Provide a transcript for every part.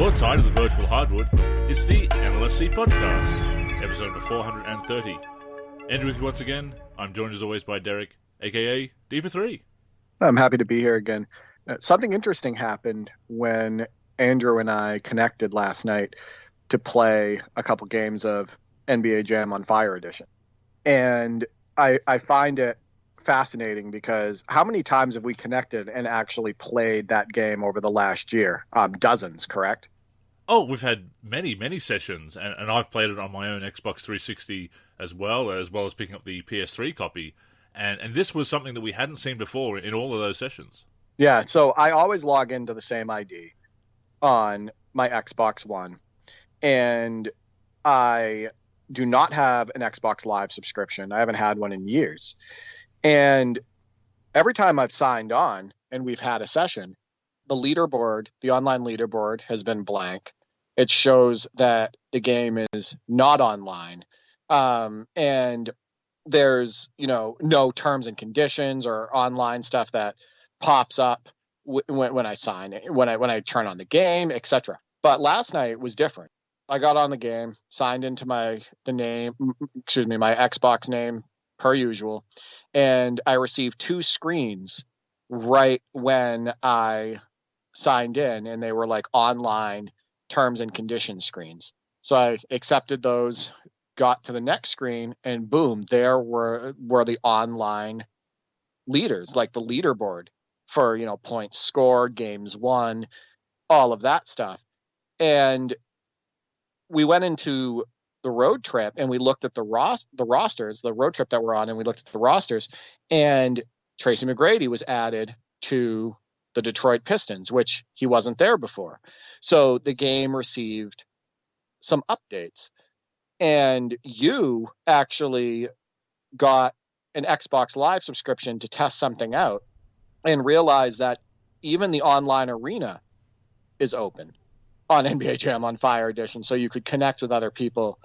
Courtside of the virtual hardwood is the NLSC Podcast, episode number 430. Andrew with you once again. I'm joined as always by Derek, aka D for 3. I'm happy to be here again. Something interesting happened when Andrew and I connected last night to play a couple games of NBA Jam on Fire Edition. And I find it fascinating because how many times have we connected and actually played that game over the last year? Dozens, correct? Oh, we've had many sessions, and I've played it on my own Xbox 360 as well as picking up the PS3 copy. And this was something that we hadn't seen before in all of those sessions. Yeah, so I always log into the same ID on my Xbox One, and I do not have an Xbox Live subscription. I haven't had one in years. And every time I've signed on and we've had a session, the leaderboard, the online leaderboard has been blank. It shows that the game is not online. And there's, no terms and conditions or online stuff that pops up when I sign it, when I turn on the game, etc. But last night was different. I got on the game, signed into my Xbox name per usual, and I received 2 screens right when I signed in, and they were like online terms and conditions screens. So I accepted those, got to the next screen, and boom, there were the online leaders, like the leaderboard for, points scored, games won, all of that stuff. And we went into the road trip and we looked at the rosters, the road trip that we're on, and we looked at the rosters, and Tracy McGrady was added to the Detroit Pistons, which he wasn't there before. So the game received some updates, and you actually got an Xbox Live subscription to test something out and realized that even the online arena is open on NBA Jam on Fire Edition, so you could connect with other people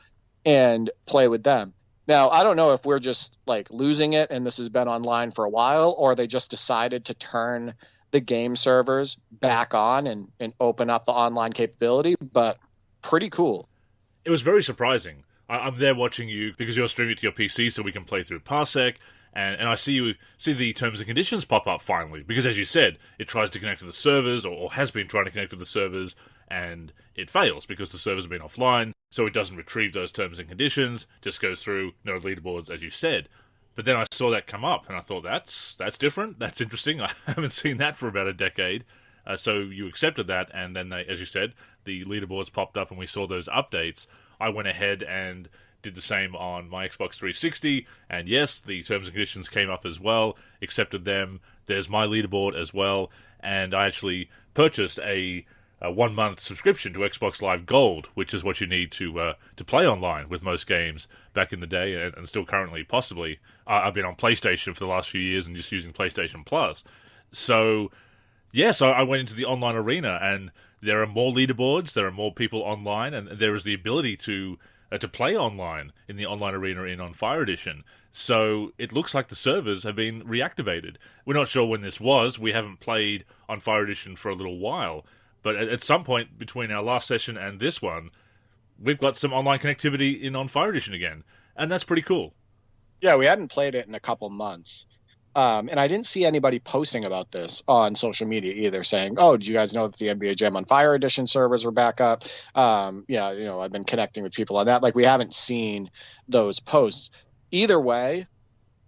and play with them. Now, I don't know if we're just like losing it and this has been online for a while, or they just decided to turn the game servers back on and open up the online capability, but pretty cool. It was very surprising. I'm there watching you because you're streaming to your PC so we can play through Parsec, and I see the terms and conditions pop up finally, because as you said, it tries to connect to the servers, or has been trying to connect to the servers, and it fails because the servers have been offline, so it doesn't retrieve those terms and conditions, just goes through, no leaderboards, as you said. But then I saw that come up, and I thought, that's different, that's interesting, I haven't seen that for about a decade. So you accepted that, and then, as you said, the leaderboards popped up and we saw those updates. I went ahead and did the same on my Xbox 360, and yes, the terms and conditions came up as well, accepted them, there's my leaderboard as well, and I actually purchased a 1-month subscription to Xbox Live Gold, which is what you need to play online with most games back in the day, and still currently, possibly. I've been on PlayStation for the last few years and just using PlayStation Plus. So, yes, I went into the online arena, and there are more leaderboards, there are more people online, and there is the ability to play online in the online arena in On Fire Edition. So it looks like the servers have been reactivated. We're not sure when this was. We haven't played On Fire Edition for a little while. But at some point between our last session and this one, we've got some online connectivity in On Fire Edition again. And that's pretty cool. Yeah, we hadn't played it in a couple months. And I didn't see anybody posting about this on social media either, saying, oh, did you guys know that the NBA Jam on Fire Edition servers were back up? I've been connecting with people on that. Like, we haven't seen those posts. Either way,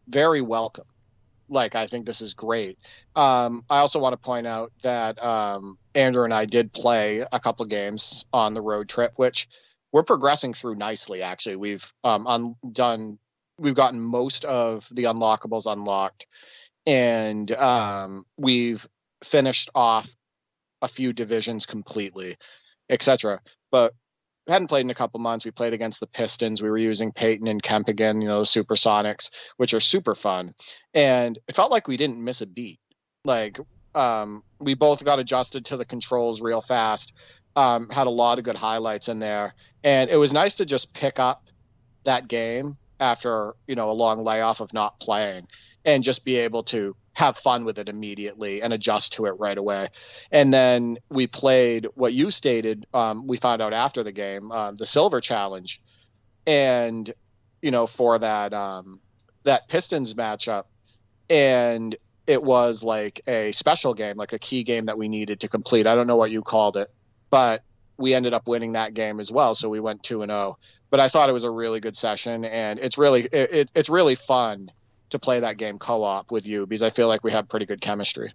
very welcome. Like, I think this is great. I also want to point out that Andrew and I did play a couple games on the road trip, which we're progressing through nicely, actually. We've gotten most of the unlockables unlocked, and we've finished off a few divisions completely, etc. But we hadn't played in a couple months. We played against the Pistons. We were using Peyton and Kemp again, the Supersonics, which are super fun. And it felt like we didn't miss a beat. Like, we both got adjusted to the controls real fast, had a lot of good highlights in there. And it was nice to just pick up that game after, a long layoff of not playing, and just be able to have fun with it immediately and adjust to it right away. And then we played what you stated. We found out after the game, the Silver Challenge, and for that Pistons matchup, and it was like a special game, like a key game that we needed to complete. I don't know what you called it, but we ended up winning that game as well. So we went 2-0. But I thought it was a really good session, and it's really fun to play that game co-op with you because I feel like we have pretty good chemistry.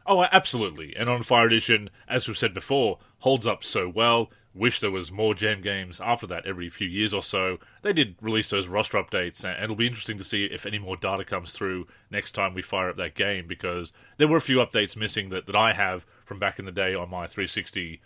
Oh, absolutely. And on Fire Edition, as we've said before, holds up so well. Wish there was more Jam games after that every few years or so. They did release those roster updates, and it'll be interesting to see if any more data comes through next time we fire up that game, because there were a few updates missing that I have from back in the day on my 360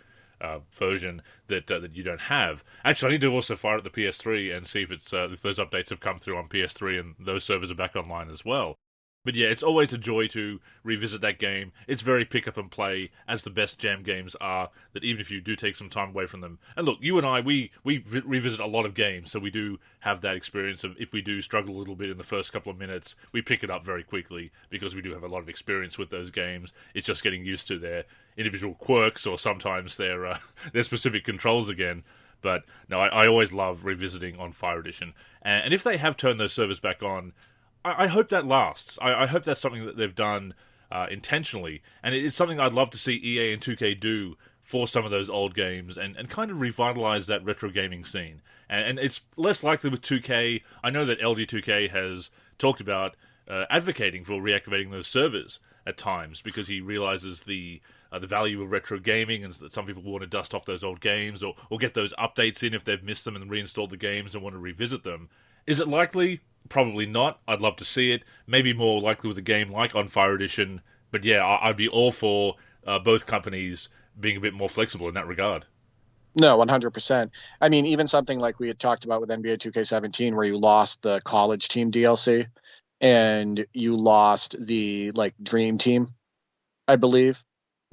version that you don't have. Actually, I need to also fire up the PS3 and see if those updates have come through on PS3 and those servers are back online as well. But yeah, it's always a joy to revisit that game. It's very pick up and play, as the best Jam games are, that even if you do take some time away from them. And look, you and I, we revisit a lot of games, so we do have that experience of, if we do struggle a little bit in the first couple of minutes, we pick it up very quickly, because we do have a lot of experience with those games. It's just getting used to their individual quirks, or sometimes their specific controls again. But no, I always love revisiting on Fire Edition. And if they have turned those servers back on, I hope that lasts. I hope that's something that they've done intentionally. And it's something I'd love to see EA and 2K do for some of those old games and kind of revitalize that retro gaming scene. And it's less likely with 2K. I know that LD2K has talked about advocating for reactivating those servers at times, because he realizes the value of retro gaming, and that some people want to dust off those old games or get those updates in if they've missed them and reinstalled the games and want to revisit them. Is it likely? Probably not. I'd love to see it. Maybe more likely with a game like on Fire Edition. But yeah, I'd be all for both companies being a bit more flexible in that regard. No, 100%. I mean, even something like we had talked about with NBA 2K17, where you lost the college team DLC and you lost the Dream Team, I believe,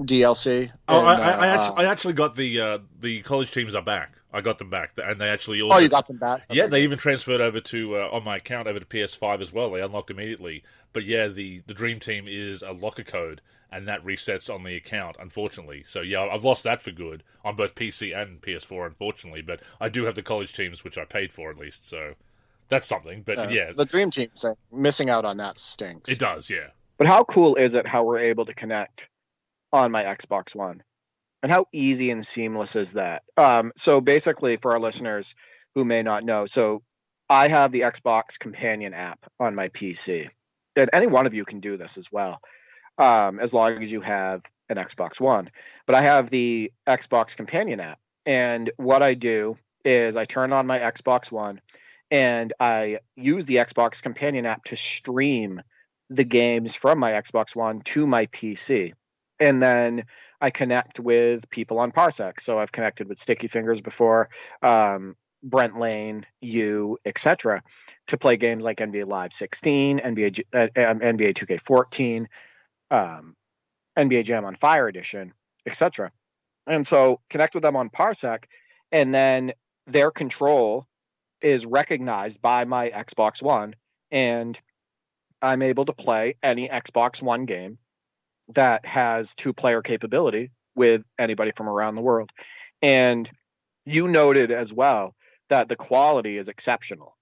DLC. Oh, and, I actually got the college teams are back. I got them back, and they actually also... Oh, you got them back? Okay, yeah, they even transferred over to, on my account, over to PS5 as well. They unlocked immediately. But yeah, the Dream Team is a locker code, and that resets on the account, unfortunately. So yeah, I've lost that for good, on both PC and PS4, unfortunately. But I do have the college teams, which I paid for at least, so that's something. But yeah. The Dream Team thing, missing out on that stinks. It does, yeah. But how cool is it how we're able to connect on my Xbox One? And how easy and seamless is that? So basically, for our listeners who may not know, so I have the Xbox Companion app on my PC. And any one of you can do this as well, as long as you have an Xbox One. But I have the Xbox Companion app. And what I do is I turn on my Xbox One and I use the Xbox Companion app to stream the games from my Xbox One to my PC. And then I connect with people on Parsec. So I've connected with Sticky Fingers before, Brent Lane, you, etc., to play games like NBA Live 16, NBA 2K14, NBA Jam on Fire Edition, etc. And so connect with them on Parsec, and then their control is recognized by my Xbox One, and I'm able to play any Xbox One game that has 2-player capability with anybody from around the world. And you noted as well that the quality is exceptional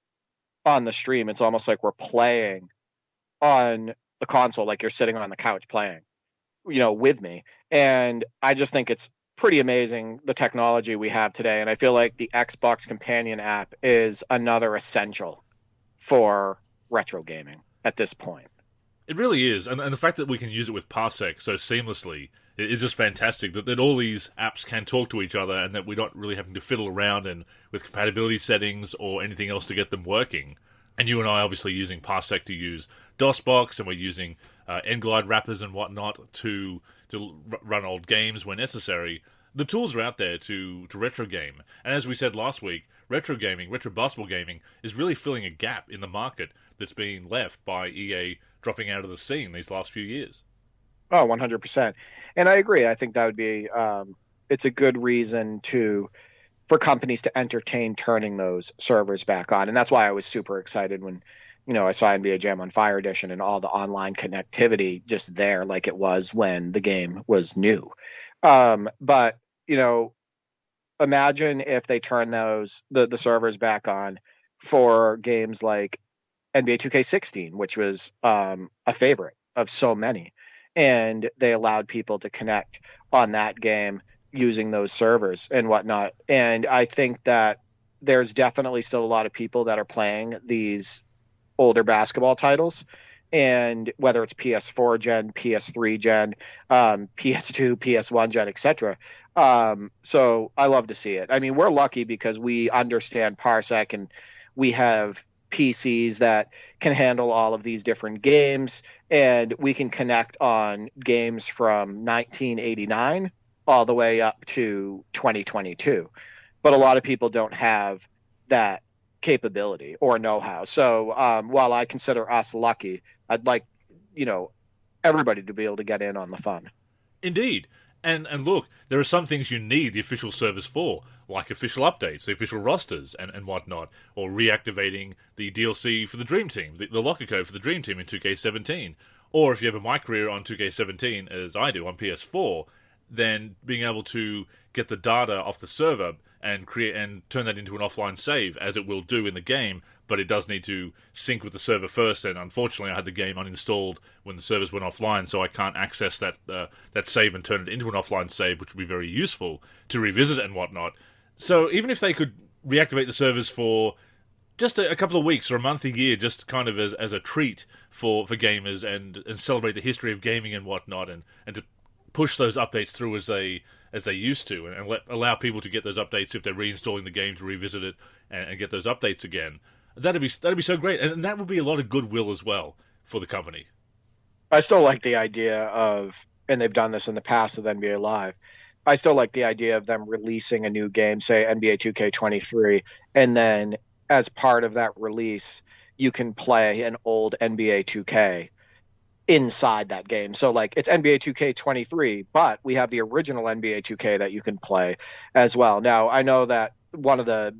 on the stream. It's almost like we're playing on the console, like you're sitting on the couch playing, with me. And I just think it's pretty amazing, the technology we have today. And I feel like the Xbox Companion app is another essential for retro gaming at this point. It really is, and the fact that we can use it with Parsec so seamlessly is just fantastic, that all these apps can talk to each other and that we're not really having to fiddle around and with compatibility settings or anything else to get them working. And you and I obviously using Parsec to use DOSBox, and we're using Nglide wrappers and whatnot to run old games where necessary. The tools are out there to retro game, and as we said last week, retro basketball gaming, is really filling a gap in the market that's being left by EA dropping out of the scene these last few years. Oh, 100%. And I agree. I think that would be, it's a good reason for companies to entertain turning those servers back on. And that's why I was super excited when I saw NBA Jam on Fire Edition and all the online connectivity just there, like it was when the game was new. But imagine if they turn the servers back on for games like NBA 2K16, which was a favorite of so many, and they allowed people to connect on that game using those servers and whatnot. And I think that there's definitely still a lot of people that are playing these older basketball titles, and whether it's PS4 gen, PS3 gen, PS2, PS1 gen, etc. So I love to see it. I mean, we're lucky because we understand Parsec, and we have PCs that can handle all of these different games, and we can connect on games from 1989 all the way up to 2022. But a lot of people don't have that capability or know-how. So while I consider us lucky, I'd like, everybody to be able to get in on the fun. Indeed. And look, there are some things you need the official servers for, like official updates, the official rosters, and whatnot, or reactivating the DLC for the Dream Team, the locker code for the Dream Team in 2K17. Or if you have a My Career on 2K17, as I do on PS4, then being able to get the data off the server and create and turn that into an offline save, as it will do in the game, but it does need to sync with the server first, and unfortunately I had the game uninstalled when the servers went offline, so I can't access that save and turn it into an offline save, which would be very useful to revisit it and whatnot. So even if they could reactivate the servers for just a couple of weeks or a month, a year, just kind of as a treat for gamers and celebrate the history of gaming and whatnot, and to push those updates through as they used to, and allow people to get those updates if they're reinstalling the game to revisit it and get those updates again. That'd be so great, and that would be a lot of goodwill as well for the company. I still like the idea of, and they've done this in the past with NBA Live, I still like the idea of them releasing a new game, say NBA 2K23, and then as part of that release, you can play an old NBA 2K inside that game. So like it's NBA 2K23, but we have the original NBA 2K that you can play as well. Now, I know that one of the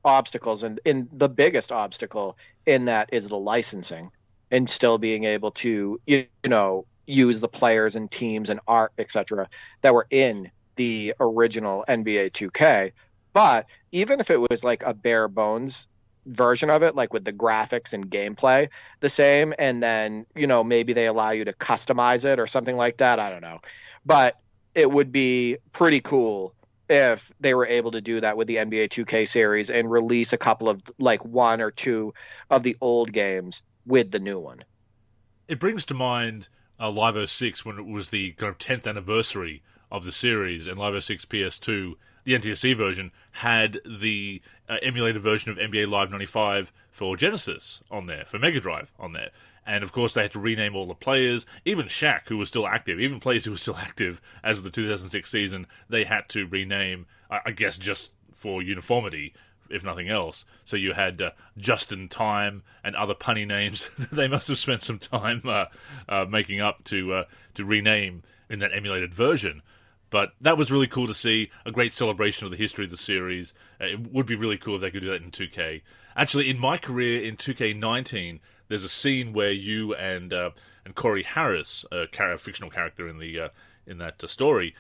obstacles and in the biggest obstacle in that is the licensing, and still being able to use the players and teams and art, etc., that were in the original NBA 2K. But even if it was like a bare bones version of it, like with the graphics and gameplay the same, and then maybe they allow you to customize it or something like that, I don't know, but it would be pretty cool if they were able to do that with the NBA 2K series and release a couple of like one or two of the old games with the new one. It brings to mind Live 06 when it was the kind of 10th anniversary of the series, and Live 06 PS2, the NTSC version, had the emulated version of NBA Live 95 for Genesis on there, for Mega Drive on there. And of course they had to rename all the players, even Shaq, who was still active, even players who were still active as of the 2006 season, they had to rename, I guess just for uniformity, if nothing else. So you had Just in Time and other punny names they must have spent some time making up to rename in that emulated version. But that was really cool to see, a great celebration of the history of the series. It would be really cool if they could do that in 2K. Actually, in My Career in 2K19, there's a scene where you and Corey Harris, a fictional character in that story,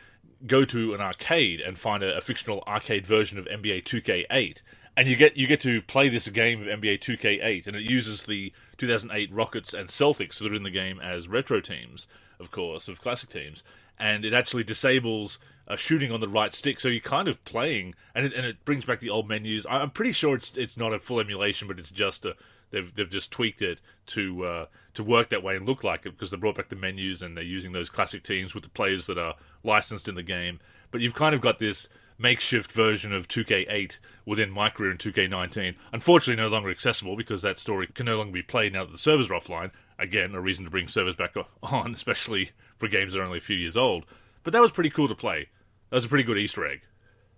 go to an arcade and find a fictional arcade version of NBA 2K8. And you get to play this game of NBA 2K8, and it uses the 2008 Rockets and Celtics that are in the game as retro teams, of course, of classic teams. And it actually disables shooting on the right stick, so you're kind of playing, and it brings back the old menus. I'm pretty sure it's not a full emulation, but it's just they've just tweaked it to work that way and look like it, because they brought back the menus and they're using those classic teams with the players that are licensed in the game. But you've kind of got this makeshift version of 2K8 within My Career in 2K19. Unfortunately, no longer accessible because that story can no longer be played now that the servers are offline. Again, a reason to bring servers back on, especially for games that are only a few years old. But that was pretty cool to play. That was a pretty good Easter egg.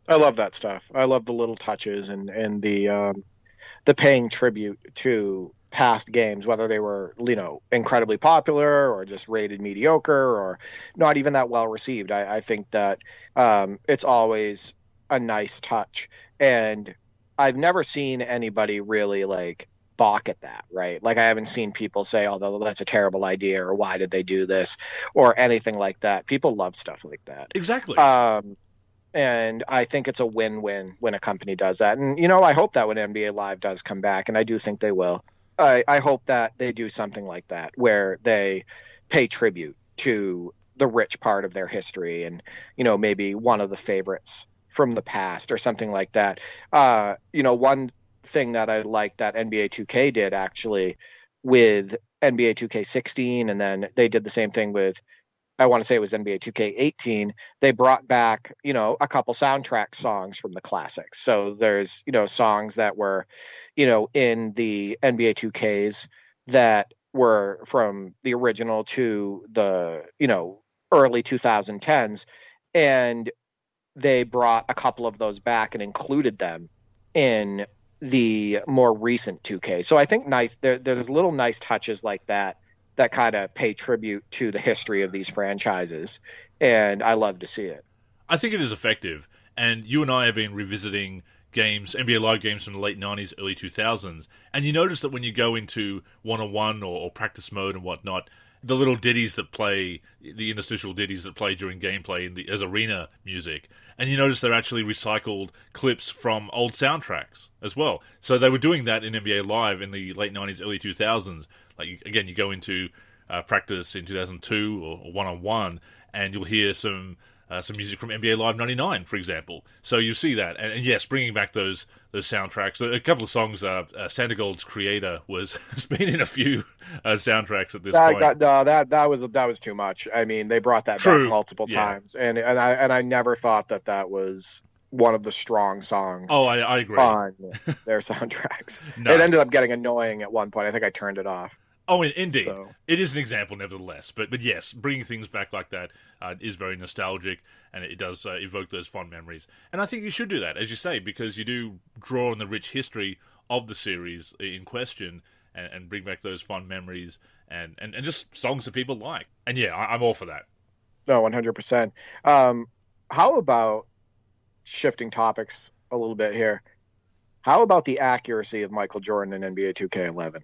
I love that stuff. I love the little touches and the paying tribute to past games, whether they were incredibly popular or just rated mediocre or not even that well received. I think that it's always a nice touch, and I've never seen anybody really like balk at that, right? Like I haven't seen people say, "Oh, that's a terrible idea," or "Why did they do this?" or anything like that. People love stuff like that. Exactly. And I think it's a win-win when a company does that. And, I hope that when NBA Live does come back, and I do think they will, I hope that they do something like that where they pay tribute to the rich part of their history and, maybe one of the favorites from the past or something like that. One thing that I like that NBA 2K did actually with NBA 2K16, and then they did the same thing with, I want to say it was NBA 2K18, they brought back, a couple soundtrack songs from the classics. So there's, songs that were, in the NBA 2Ks that were from the original to the, early 2010s. And they brought a couple of those back and included them in the more recent 2K. So I think there's little nice touches like that kind of pay tribute to the history of these franchises, and I love to see it. I think it is effective, and you and I have been revisiting games, NBA Live games from the late 90s, early 2000s, and you notice that when you go into one-on-one or practice mode and whatnot, the little ditties that play, the interstitial ditties that play during gameplay as arena music, and you notice they're actually recycled clips from old soundtracks as well. So they were doing that in NBA Live in the late 90s, early 2000s. Like, again, you go into practice in 2002 or one-on-one, and you'll hear some music from NBA Live 99, for example. So you see that. And yes, bringing back those soundtracks. A couple of songs, Santa Gold's Creator has been in a few soundtracks at this point. That was too much. I mean, they brought that back multiple times. And I never thought that was one of the strong songs. Oh, I agree. On their soundtracks. No. It ended up getting annoying at one point. I think I turned it off. Oh, indeed. So. It is an example, nevertheless. But yes, bringing things back like that is very nostalgic, and it does evoke those fond memories. And I think you should do that, as you say, because you do draw on the rich history of the series in question and bring back those fond memories and just songs that people like. And yeah, I'm all for that. No, 100%. How about shifting topics a little bit here? How about the accuracy of Michael Jordan in NBA 2K11?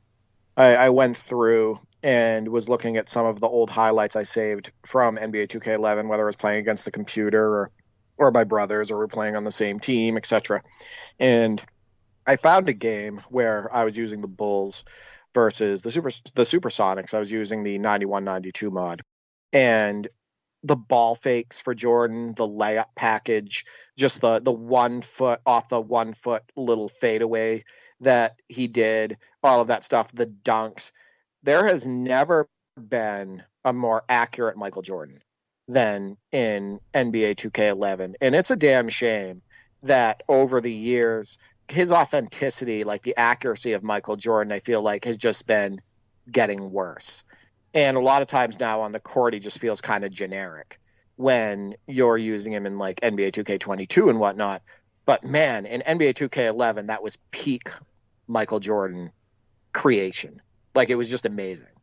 I went through and was looking at some of the old highlights I saved from NBA 2K11, whether I was playing against the computer or my brothers, or we're playing on the same team, etc. And I found a game where I was using the Bulls versus the Supersonics. I was using the 91-92 mod. And the ball fakes for Jordan, the layup package, just the 1 foot off the 1 foot little fadeaway that he did, all of that stuff, the dunks. There has never been a more accurate Michael Jordan than in NBA 2K11. And it's a damn shame that over the years, his authenticity, like the accuracy of Michael Jordan, I feel like has just been getting worse. And a lot of times now on the court, he just feels kind of generic when you're using him in like NBA 2K22 and whatnot. But man, in NBA 2K11, that was peak Michael Jordan creation. Like, it was just amazing.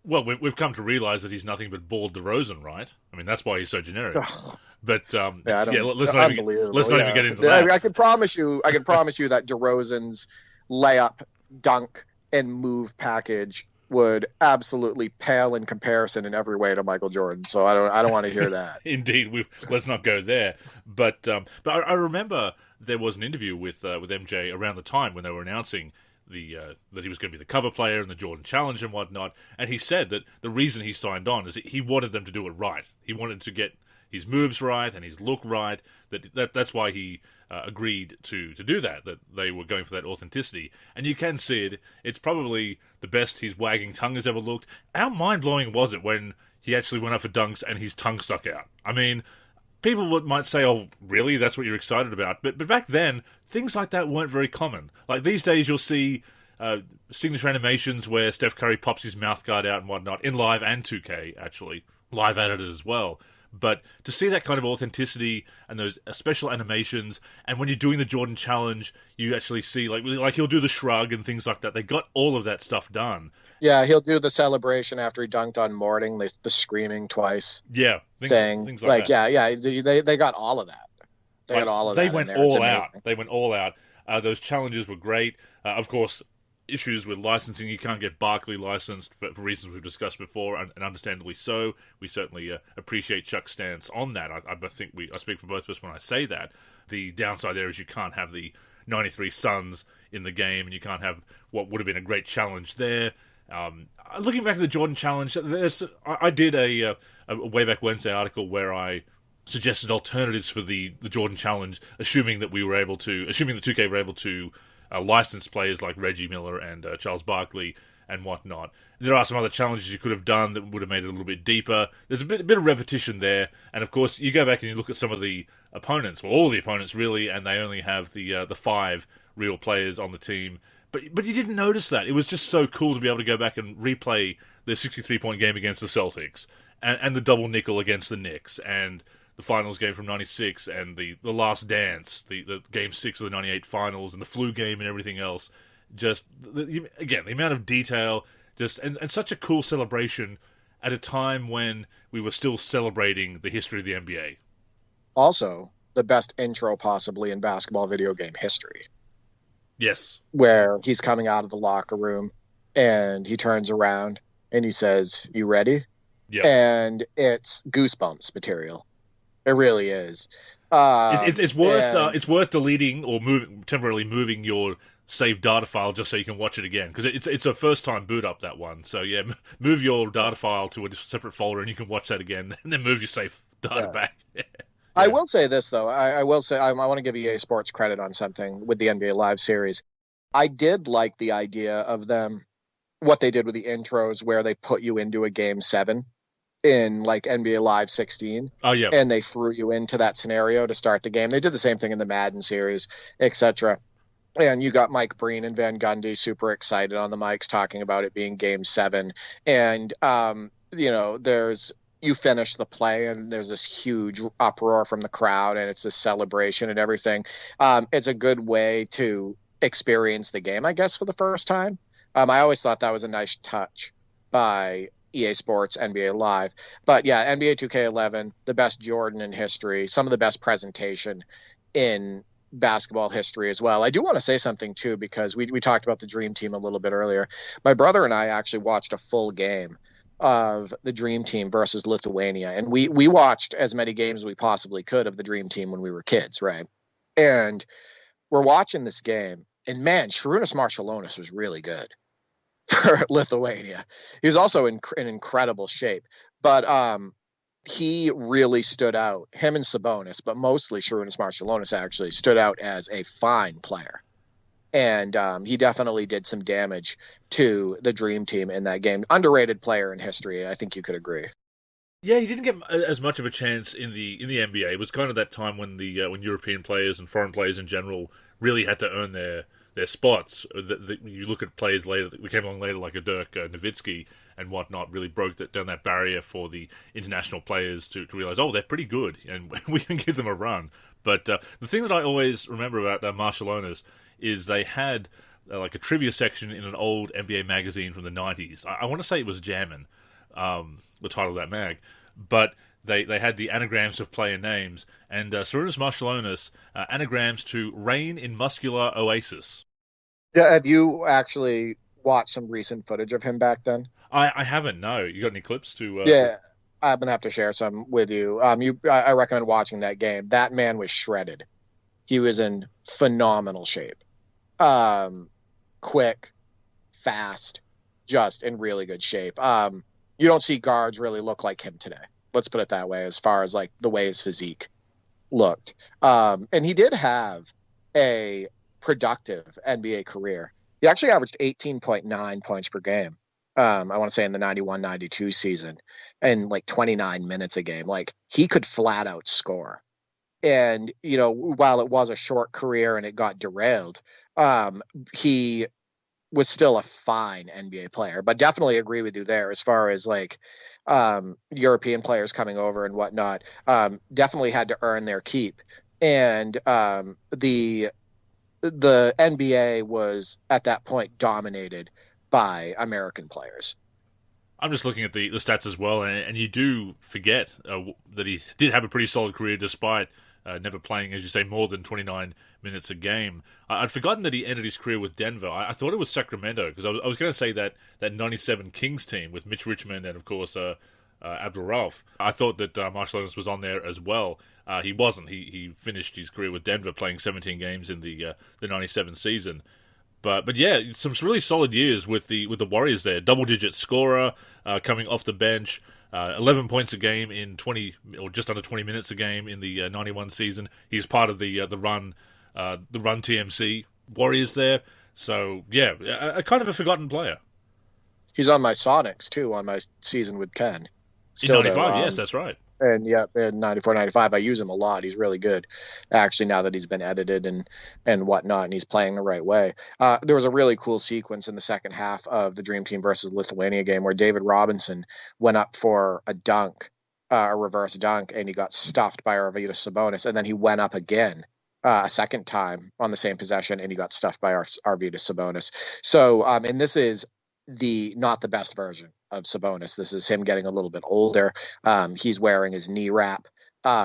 Well, we've come to realize that he's nothing but bald DeRozan, right? I mean, that's why he's so generic. But let's not even get into that. I can promise you that DeRozan's layup, dunk, and move package would absolutely pale in comparison in every way to Michael Jordan. So I don't want to hear that. Indeed, let's not go there. But I remember there was an interview with MJ around the time when they were announcing that he was going to be the cover player in the Jordan Challenge and whatnot, and he said that the reason he signed on is he wanted them to do it right. He wanted to get his moves right and his look right. That's why he agreed to do that they were going for that authenticity. And you can see it. It's probably the best his wagging tongue has ever looked. How mind-blowing was it when he actually went up for dunks and his tongue stuck out? I mean, people might say, oh, really? That's what you're excited about? But back then, things like that weren't very common. Like these days, you'll see signature animations where Steph Curry pops his mouth guard out and whatnot, in Live and 2K, actually. Live added it as well. But to see that kind of authenticity and those special animations, and when you're doing the Jordan Challenge, you actually see, like he'll do the shrug and things like that. They got all of that stuff done. Yeah, he'll do the celebration after he dunked on Morning, the screaming twice. Yeah, things like that. Yeah, they got all of that. They got all of that. They went all out. They went all out. Those challenges were great. Of course, issues with licensing. You can't get Barkley licensed for reasons we've discussed before, and understandably so. We certainly appreciate Chuck's stance on that. I think I speak for both of us when I say that. The downside there is you can't have the 93 Suns in the game, and you can't have what would have been a great challenge there. Looking back at the Jordan Challenge, I did a Way Back Wednesday article where I suggested alternatives for the Jordan Challenge, assuming the 2K were able to license players like Reggie Miller and Charles Barkley and whatnot. There are some other challenges you could have done that would have made it a little bit deeper. There's a bit of repetition there, and of course you go back and you look at some of the opponents, well, all the opponents really, and they only have the 5 real players on the team. But you didn't notice that. It was just so cool to be able to go back and replay the 63-point game against the Celtics, and the double nickel against the Knicks, and the finals game from 96, and the last dance, the game 6 of the 98 finals, and the flu game and everything else. Just, again, the amount of detail, and such a cool celebration at a time when we were still celebrating the history of the NBA. Also, the best intro possibly in basketball video game history. Yes. Where he's coming out of the locker room, and he turns around, and he says, "You ready?" Yeah. And it's Goosebumps material. It really is. It's worth deleting or temporarily moving your saved data file just so you can watch it again, because it's a first time boot up, that one. So yeah, move your data file to a separate folder and you can watch that again, and then move your saved data back. Yeah. I will say this though. I will say I want to give EA Sports credit on something with the NBA Live series. I did like the idea of them, what they did with the intros, where they put you into a game 7 in like NBA Live 16. Oh yeah. And they threw you into that scenario to start the game. They did the same thing in the Madden series, etc. And you got Mike Breen and Van Gundy super excited on the mics talking about it being game 7. And you finish the play and there's this huge uproar from the crowd and it's a celebration and everything. It's a good way to experience the game, I guess, for the first time. I always thought that was a nice touch by EA Sports NBA Live. But yeah, NBA 2K11, the best Jordan in history, some of the best presentation in basketball history as well. I do want to say something too, because we talked about the Dream Team a little bit earlier. My brother and I actually watched a full game of the Dream Team versus Lithuania, and we watched as many games as we possibly could of the Dream Team when we were kids, right? And we're watching this game, and man, Šarūnas Marčiulionis was really good for Lithuania. He was also in incredible shape, but he really stood out. Him and Sabonis, but mostly Šarūnas Marčiulionis actually stood out as a fine player. And he definitely did some damage to the Dream Team in that game. Underrated player in history, I think you could agree. Yeah, he didn't get as much of a chance in the NBA. It was kind of that time when when European players and foreign players in general really had to earn their spots. You look at players later that came along later, like a Dirk Nowitzki and whatnot, really broke down that barrier for the international players to realize, oh, they're pretty good, and we can give them a run. But the thing that I always remember about Marčiulionis is they had like a trivia section in an old NBA magazine from the 90s. I want to say it was Jammin', the title of that mag, but they had the anagrams of player names, and Šarūnas Marčiulionis anagrams to Rain in Muscular Oasis. Yeah, have you actually watched some recent footage of him back then? I haven't, no. You got any clips to... Yeah, I'm going to have to share some with you. I recommend watching that game. That man was shredded. He was in phenomenal shape. Quick, fast, just in really good shape. You don't see guards really look like him today. Let's put it that way, as far as like the way his physique looked. And he did have a productive NBA career. He actually averaged 18.9 points per game. I want to say in the 91-92 season, and like 29 minutes a game. Like, he could flat out score. And, while it was a short career and it got derailed, he was still a fine NBA player. But definitely agree with you there as far as like European players coming over and whatnot. Definitely had to earn their keep. And the NBA was at that point dominated by American players. I'm just looking at the stats as well, and you do forget that he did have a pretty solid career despite never playing, as you say, more than 29 minutes a game. I'd forgotten that he ended his career with Denver. I thought it was Sacramento, because I was going to say that 97 Kings team with Mitch Richmond and, of course, Abdul Rauf. I thought that Marshall Evans was on there as well. He wasn't. He finished his career with Denver, playing 17 games in the 97 season. But yeah, some really solid years with the Warriors there. Double-digit scorer, coming off the bench, 11 points a game in 20 or just under 20 minutes a game in the 91 season. He's part of the run TMC Warriors there. So yeah, a kind of a forgotten player. He's on my Sonics too, on my season with Ken. Still in 95, yes, that's right. And yeah, in 94, 95, I use him a lot. He's really good, actually, now that he's been edited and whatnot, and he's playing the right way. There was a really cool sequence in the second half of the Dream Team versus Lithuania game where David Robinson went up for a dunk, a reverse dunk, and he got stuffed by Arvydas Sabonis, and then he went up again a second time on the same possession, and he got stuffed by Arvydas Sabonis. So, and this is not the best version of Sabonis. This is him getting a little bit older. He's wearing his knee wrap,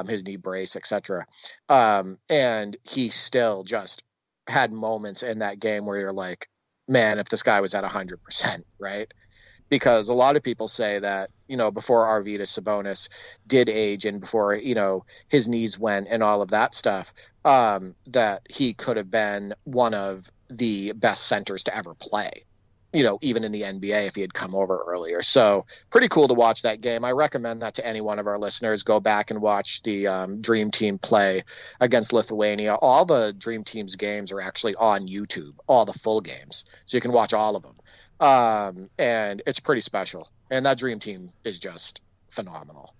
his knee brace, etc. And he still just had moments in that game where you're like, man, if this guy was at 100%, right? Because a lot of people say that, before Arvydas Sabonis did age and before, his knees went and all of that stuff, that he could have been one of the best centers to ever play. Even in the NBA if he had come over earlier. So pretty cool to watch that game. I recommend that to any one of our listeners. Go back and watch the Dream Team play against Lithuania. All the Dream Team's games are actually on YouTube, all the full games. So you can watch all of them. And it's pretty special. And that Dream Team is just phenomenal.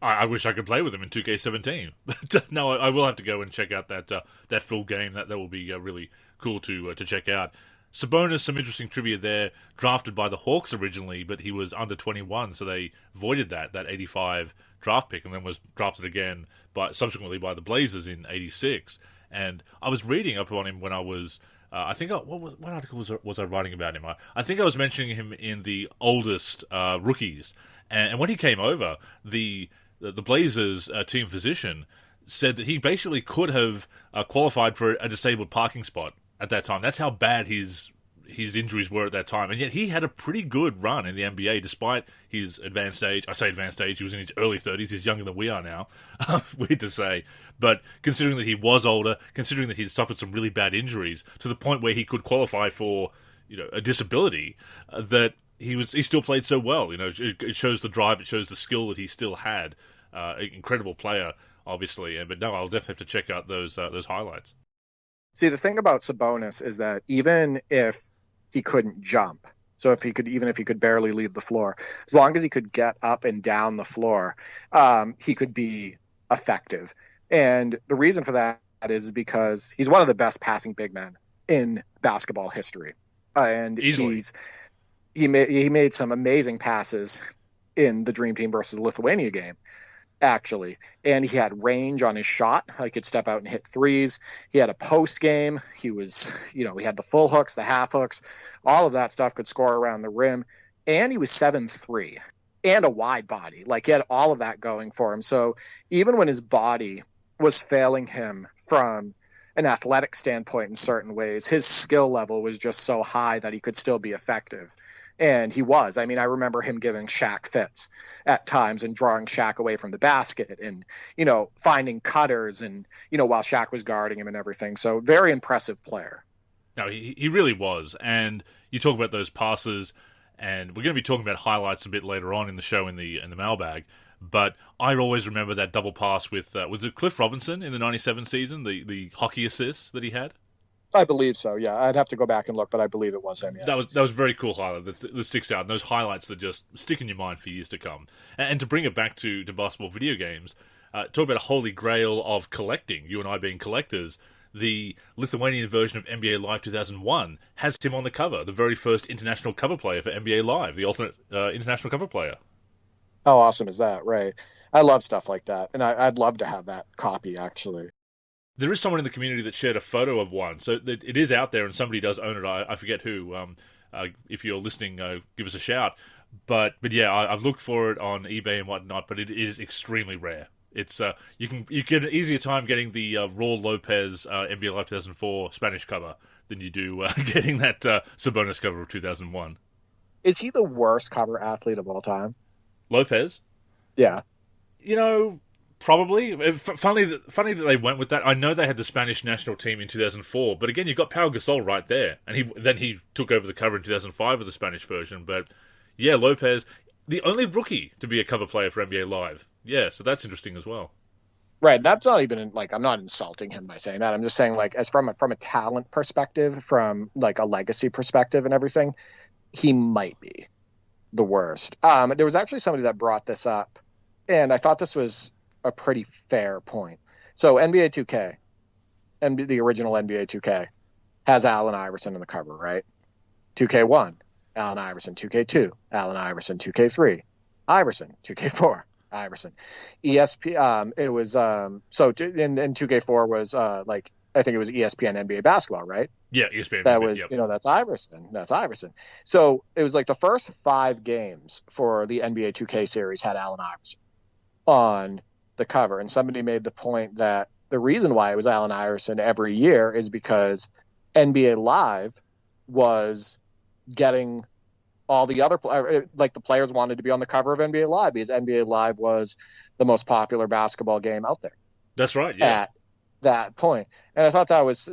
I wish I could play with them in 2K17. But no, I will have to go and check out that full game. That will be really cool to check out. Sabonis, some interesting trivia there. Drafted by the Hawks originally, but he was under 21, so they voided that 85 draft pick, and then was drafted again subsequently by the Blazers in 86. And I was reading up on him when I was, what article was I writing about him? I think I was mentioning him in the oldest rookies. And when he came over, the Blazers team physician said that he basically could have qualified for a disabled parking spot at that time. That's how bad his injuries were at that time. And yet he had a pretty good run in the NBA despite his advanced age. I say advanced age, he was in his early 30s. He's younger than we are now. Weird to say. But considering that he was older, considering that he'd suffered some really bad injuries, to the point where he could qualify for a disability, that he still played so well. It shows the drive, it shows the skill that he still had. Incredible player, obviously. But no, I'll definitely have to check out those highlights. See, the thing about Sabonis is that even if he couldn't jump, so if he could barely leave the floor, as long as he could get up and down the floor, he could be effective. And the reason for that is because he's one of the best passing big men in basketball history. And easily. He made some amazing passes in the Dream Team versus Lithuania game, actually. And he had range on his shot. He could step out and hit threes. He had a post game. He was, he had the full hooks, the half hooks, all of that stuff, could score around the rim. And he was 7'3" and a wide body. He had all of that going for him. So even when his body was failing him from an athletic standpoint in certain ways, his skill level was just so high that he could still be effective. And he was. I mean, I remember him giving Shaq fits at times and drawing Shaq away from the basket and, finding cutters and, while Shaq was guarding him and everything. So very impressive player. No, he really was. And you talk about those passes, and we're going to be talking about highlights a bit later on in the show in the mailbag. But I always remember that double pass with, was it Cliff Robinson in the 97 season, the hockey assist that he had? I believe so, yeah. I'd have to go back and look, but I believe it was him, yes. That was a very cool highlight that sticks out, and those highlights that just stick in your mind for years to come. And to bring it back to basketball video games, talk about a holy grail of collecting, you and I being collectors, the Lithuanian version of NBA Live 2001 has him on the cover, the very first international cover player for NBA Live, the alternate international cover player. How awesome is that, right? I love stuff like that, and I'd love to have that copy, actually. There is someone in the community that shared a photo of one, so it is out there, and somebody does own it. I forget who. If you're listening, give us a shout. But yeah, I've looked for it on eBay and whatnot, but it is extremely rare. It's you get an easier time getting the Raw Lopez NBA Live 2004 Spanish cover than you do getting that Sabonis cover of 2001. Is he the worst cover athlete of all time? Lopez? Yeah. Probably. Funny that they went with that. I know they had the Spanish national team in 2004, but again, you've got Pau Gasol right there, and he took over the cover in 2005 of the Spanish version. But yeah, Lopez, the only rookie to be a cover player for NBA Live. Yeah, so that's interesting as well. Right. That's not even I'm not insulting him by saying that. I'm just saying as from a talent perspective, from a legacy perspective and everything, he might be the worst. There was actually somebody that brought this up, and I thought this was a pretty fair point. So NBA 2K, and the original NBA 2K, has Allen Iverson in the cover, right? 2K1, Allen Iverson. 2K2, Allen Iverson. 2K3, Iverson. 2K4, Iverson. ESP, it was and 2K4 was I think it was ESPN NBA basketball, right? Yeah, ESPN. That was, yep. That's Iverson. That's Iverson. So it was the first 5 games for the NBA 2K series had Allen Iverson on the cover. And somebody made the point that the reason why it was Allen Iverson every year is because NBA Live was getting all the other the players wanted to be on the cover of NBA Live because NBA Live was the most popular basketball game out there. That's right. Yeah. At that point. And I thought that was,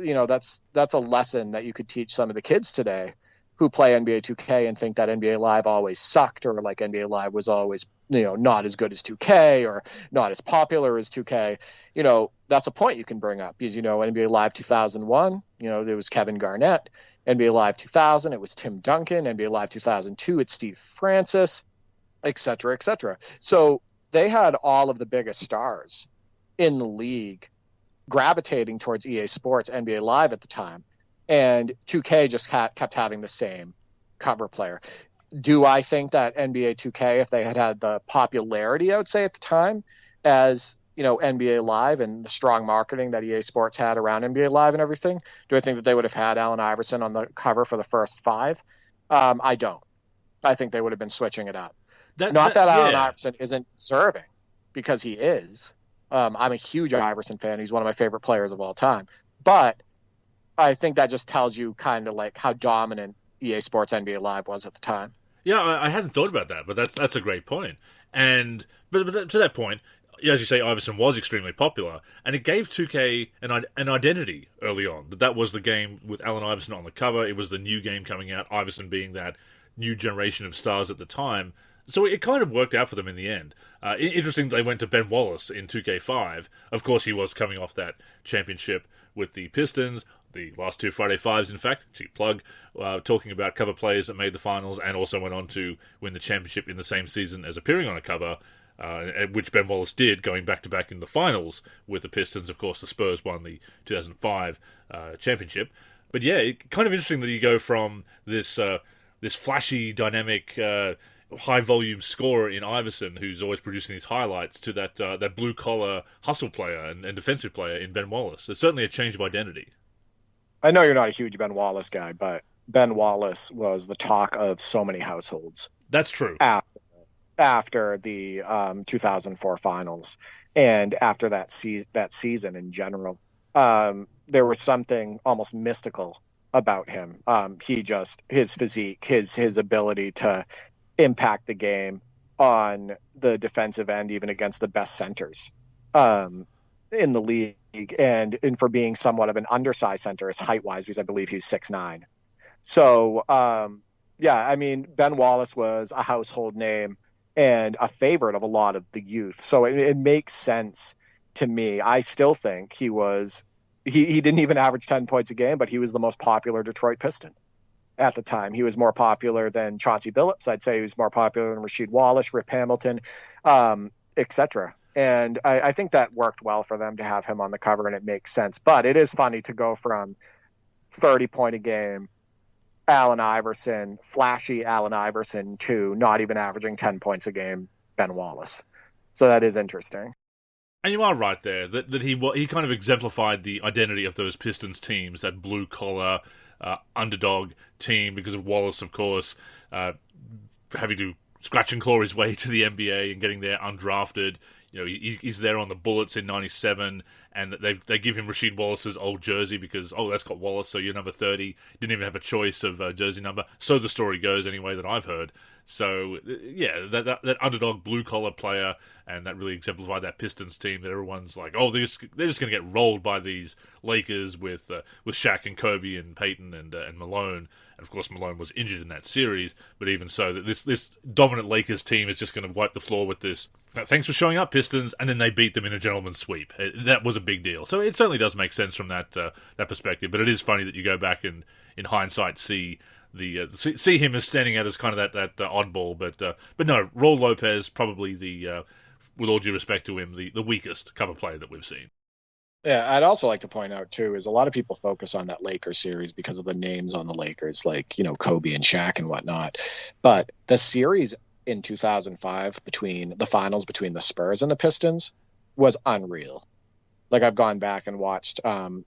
that's a lesson that you could teach some of the kids today who play NBA 2K and think that NBA Live always sucked, or NBA Live was always, not as good as 2K or not as popular as 2K. That's a point you can bring up because, NBA Live 2001, there was Kevin Garnett. NBA Live 2000, it was Tim Duncan. NBA Live 2002, it's Steve Francis, et cetera, et cetera. So they had all of the biggest stars in the league gravitating towards EA Sports NBA Live at the time, and 2K just kept having the same cover player. Do I think that NBA 2K, if they had the popularity, I would say at the time, as NBA Live and the strong marketing that EA Sports had around NBA Live and everything, do I think that they would have had Allen Iverson on the cover for the first 5? I don't. I think they would have been switching it up. Not that Allen Iverson isn't deserving, because he is. I'm a huge Iverson fan. He's one of my favorite players of all time. But I think that just tells you kind of how dominant EA Sports NBA Live was at the time. Yeah, I hadn't thought about that, but that's a great point. And but to that point, as you say, Iverson was extremely popular, and it gave 2K an identity early on. That was the game with Allen Iverson on the cover. It was the new game coming out, Iverson being that new generation of stars at the time. So it kind of worked out for them in the end. Interesting that they went to Ben Wallace in 2K5. Of course, he was coming off that championship with the Pistons, the last 2 Friday Fives, in fact, cheap plug, talking about cover players that made the finals and also went on to win the championship in the same season as appearing on a cover, which Ben Wallace did, going back-to-back in the finals with the Pistons. Of course, the Spurs won the 2005 championship. But yeah, it's kind of interesting that you go from this flashy, dynamic, high-volume scorer in Iverson, who's always producing these highlights, to that blue-collar hustle player and defensive player in Ben Wallace. There's certainly a change of identity. I know you're not a huge Ben Wallace guy, but Ben Wallace was the talk of so many households. That's true. After the 2004 finals and after that season in general, there was something almost mystical about him. His physique, his ability to impact the game on the defensive end, even against the best centers in the league, and for being somewhat of an undersized center, is height-wise, because I believe he's 6'9". So, Ben Wallace was a household name and a favorite of a lot of the youth. So it makes sense to me. I still think he didn't even average 10 points a game, but he was the most popular Detroit Piston at the time. He was more popular than Chauncey Billups. I'd say he was more popular than Rasheed Wallace, Rip Hamilton, etc. And I think that worked well for them to have him on the cover, and it makes sense. But it is funny to go from 30-point a game Allen Iverson, flashy Allen Iverson, to not even averaging 10 points a game Ben Wallace. So that is interesting. And you are right there, that he kind of exemplified the identity of those Pistons teams, that blue-collar underdog team, because of Wallace, of course, having to scratch and claw his way to the NBA and getting there undrafted. You know, he's there on the Bullets in '97, and they give him Rasheed Wallace's old jersey because, that's got Wallace, so you're number 30. Didn't even have a choice of jersey number. So the story goes, anyway, that I've heard. So, yeah, that underdog blue-collar player, and that really exemplified that Pistons team that everyone's like, they're just going to get rolled by these Lakers with Shaq and Kobe and Peyton and Malone. And, of course, Malone was injured in that series, but even so, this dominant Lakers team is just going to wipe the floor with this. Thanks for showing up, Pistons, and then they beat them in a gentleman's sweep. That was a big deal. So it certainly does make sense from that perspective, but it is funny that you go back and, in hindsight, see him as standing out as kind of that oddball. But no, Raul Lopez, probably with all due respect to him, the weakest cover player that we've seen. Yeah, I'd also like to point out, too, is a lot of people focus on that Lakers series because of the names on the Lakers, like, Kobe and Shaq and whatnot. But the series in 2005 between the Spurs and the Pistons was unreal. Like, I've gone back and watched, a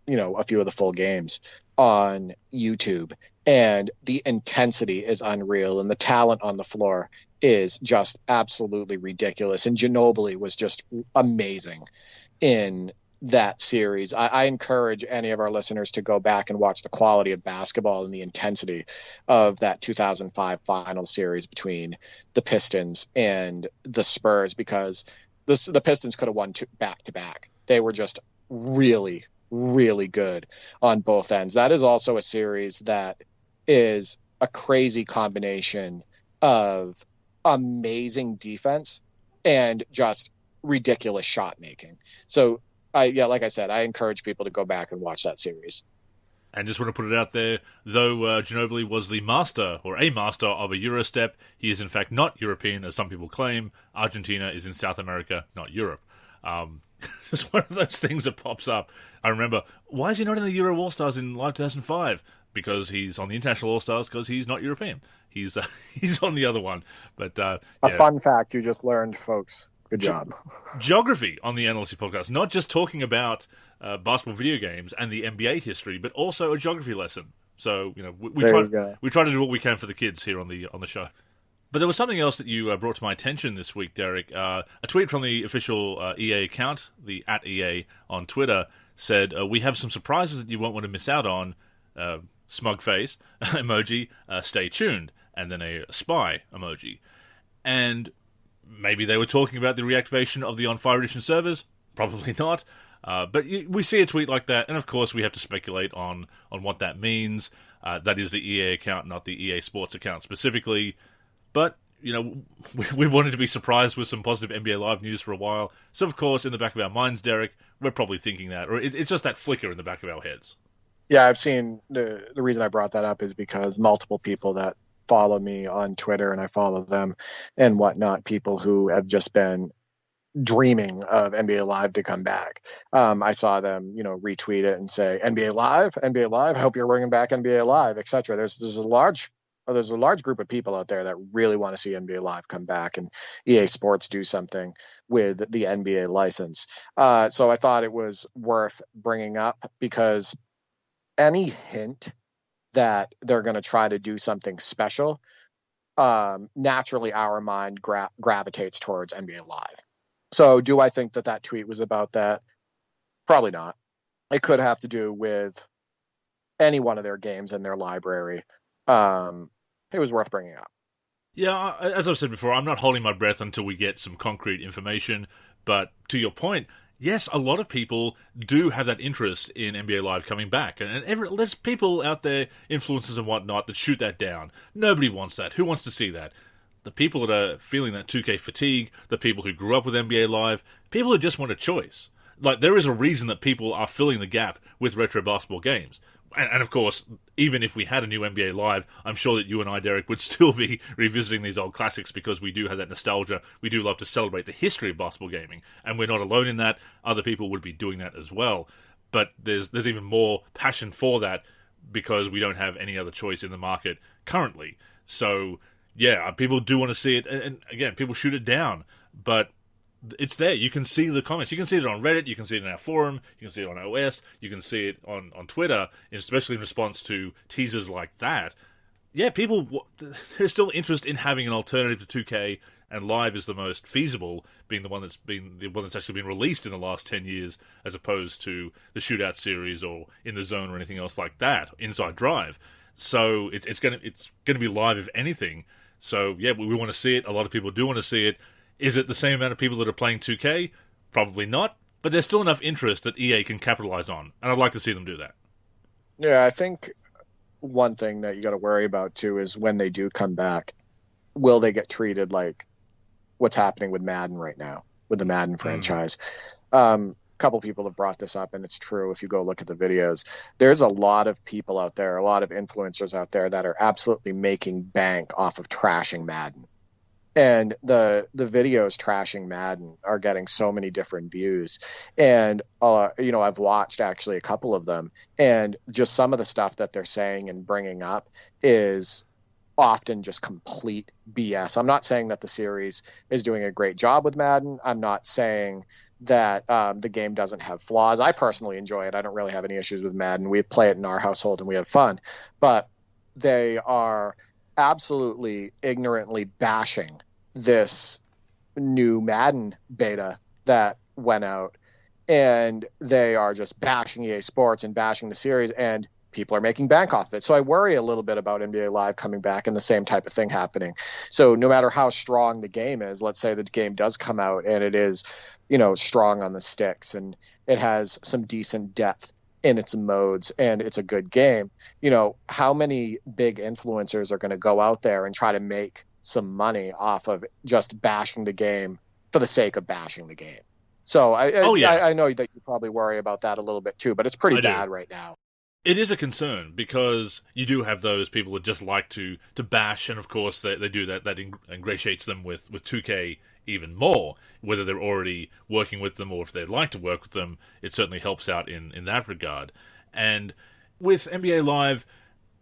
few of the full games on YouTube, and the intensity is unreal, and the talent on the floor is just absolutely ridiculous. And Ginobili was just amazing in that series. I encourage any of our listeners to go back and watch the quality of basketball and the intensity of that 2005 final series between the Pistons and the Spurs, because the Pistons could have won back to back. They were just really, really good on both ends. That is also a series that is a crazy combination of amazing defense and just ridiculous shot making. So like I said, I encourage people to go back and watch that series. And just want to put it out there, though Ginobili was the master, or a master, of a Eurostep, he is in fact not European, as some people claim. Argentina is in South America, not Europe. It's one of those things that pops up. I remember, why is he not in the Euro All-Stars in Live 2005? Because he's on the International All-Stars, because he's not European. He's on the other one. But a fun fact you just learned, folks. Good job. Geography on the NLSC Podcast. Not just talking about basketball video games and the NBA history, but also a geography lesson. So, we try to do what we can for the kids here on the show. But there was something else that you brought to my attention this week, Derek. A tweet from the official EA account, the @EA on Twitter, said, we have some surprises that you won't want to miss out on. Smug face emoji, stay tuned, and then a spy emoji. And maybe they were talking about the reactivation of the On Fire Edition servers. Probably not. But we see a tweet like that, and of course we have to speculate on what that means. That is the EA account, not the EA Sports account specifically. But, we wanted to be surprised with some positive NBA Live news for a while. So, of course, in the back of our minds, Derek, we're probably thinking that. Or it's just that flicker in the back of our heads. Yeah, I've seen the reason I brought that up is because multiple people that follow me on Twitter, and I follow them and whatnot, people who have just been dreaming of NBA Live to come back. I saw them, retweet it and say, NBA Live, I hope you're bringing back NBA Live, etc. There's a large group of people out there that really want to see NBA Live come back and EA Sports do something with the NBA license. So I thought it was worth bringing up, because any hint that they're going to try to do something special, naturally our mind gravitates towards NBA Live. So do I think that tweet was about that? Probably not. It could have to do with any one of their games in their library. It was worth bringing up. Yeah, as I've said before, I'm not holding my breath until we get some concrete information. But to your point, yes, a lot of people do have that interest in NBA Live coming back. And there's people out there, influencers and whatnot, that shoot that down. Nobody wants that. Who wants to see that? The people that are feeling that 2K fatigue, the people who grew up with NBA Live, people who just want a choice. Like, there is a reason that people are filling the gap with retro basketball games. And of course, even if we had a new NBA Live, I'm sure that you and I, Derek, would still be revisiting these old classics, because we do have that nostalgia. We do love to celebrate the history of basketball gaming, and we're not alone in that. Other people would be doing that as well. But there's even more passion for that, because we don't have any other choice in the market currently. So, yeah, people do want to see it, and again, people shoot it down, but it's there. You can see the comments. You can see it on Reddit. You can see it in our forum. You can see it on OS. You can see it on Twitter, especially in response to teasers like that. yeah, there's still interest in having an alternative to 2K, and Live is the most feasible, being the one that's actually been released in the last 10 years, as opposed to the Shootout series or In the Zone or anything else like that, Inside Drive. So it's gonna be Live if anything. So yeah, we want to see it. A lot of people do want to see it. Is it the same amount of people that are playing 2K? Probably not. But there's still enough interest that EA can capitalize on, and I'd like to see them do that. Yeah, I think one thing that you got to worry about too is when they do come back, will they get treated like what's happening with Madden right now, with the Madden franchise? A couple people have brought this up, and it's true. If you go look at the videos, there's a lot of people out there, a lot of influencers out there that are absolutely making bank off of trashing Madden. And the videos trashing Madden are getting so many different views. And, I've watched actually a couple of them, and just some of the stuff that they're saying and bringing up is often just complete BS. I'm not saying that the series is doing a great job with Madden. I'm not saying that the game doesn't have flaws. I personally enjoy it. I don't really have any issues with Madden. We play it in our household and we have fun. But they are absolutely ignorantly bashing this new Madden beta that went out, and they are just bashing EA Sports and bashing the series, and people are making bank off it. So I worry a little bit about NBA Live coming back and the same type of thing happening. So no matter how strong the game is, let's say the game does come out and it is, strong on the sticks and it has some decent depth in its modes and it's a good game, how many big influencers are going to go out there and try to make some money off of just bashing the game for the sake of bashing the game? So I know that you probably worry about that a little bit too, but it's pretty bad right now. It is a concern because you do have those people that just like to bash, and of course they do that. That ingratiates them with 2K even more, whether they're already working with them or if they'd like to work with them. It certainly helps out in that regard. And with NBA Live,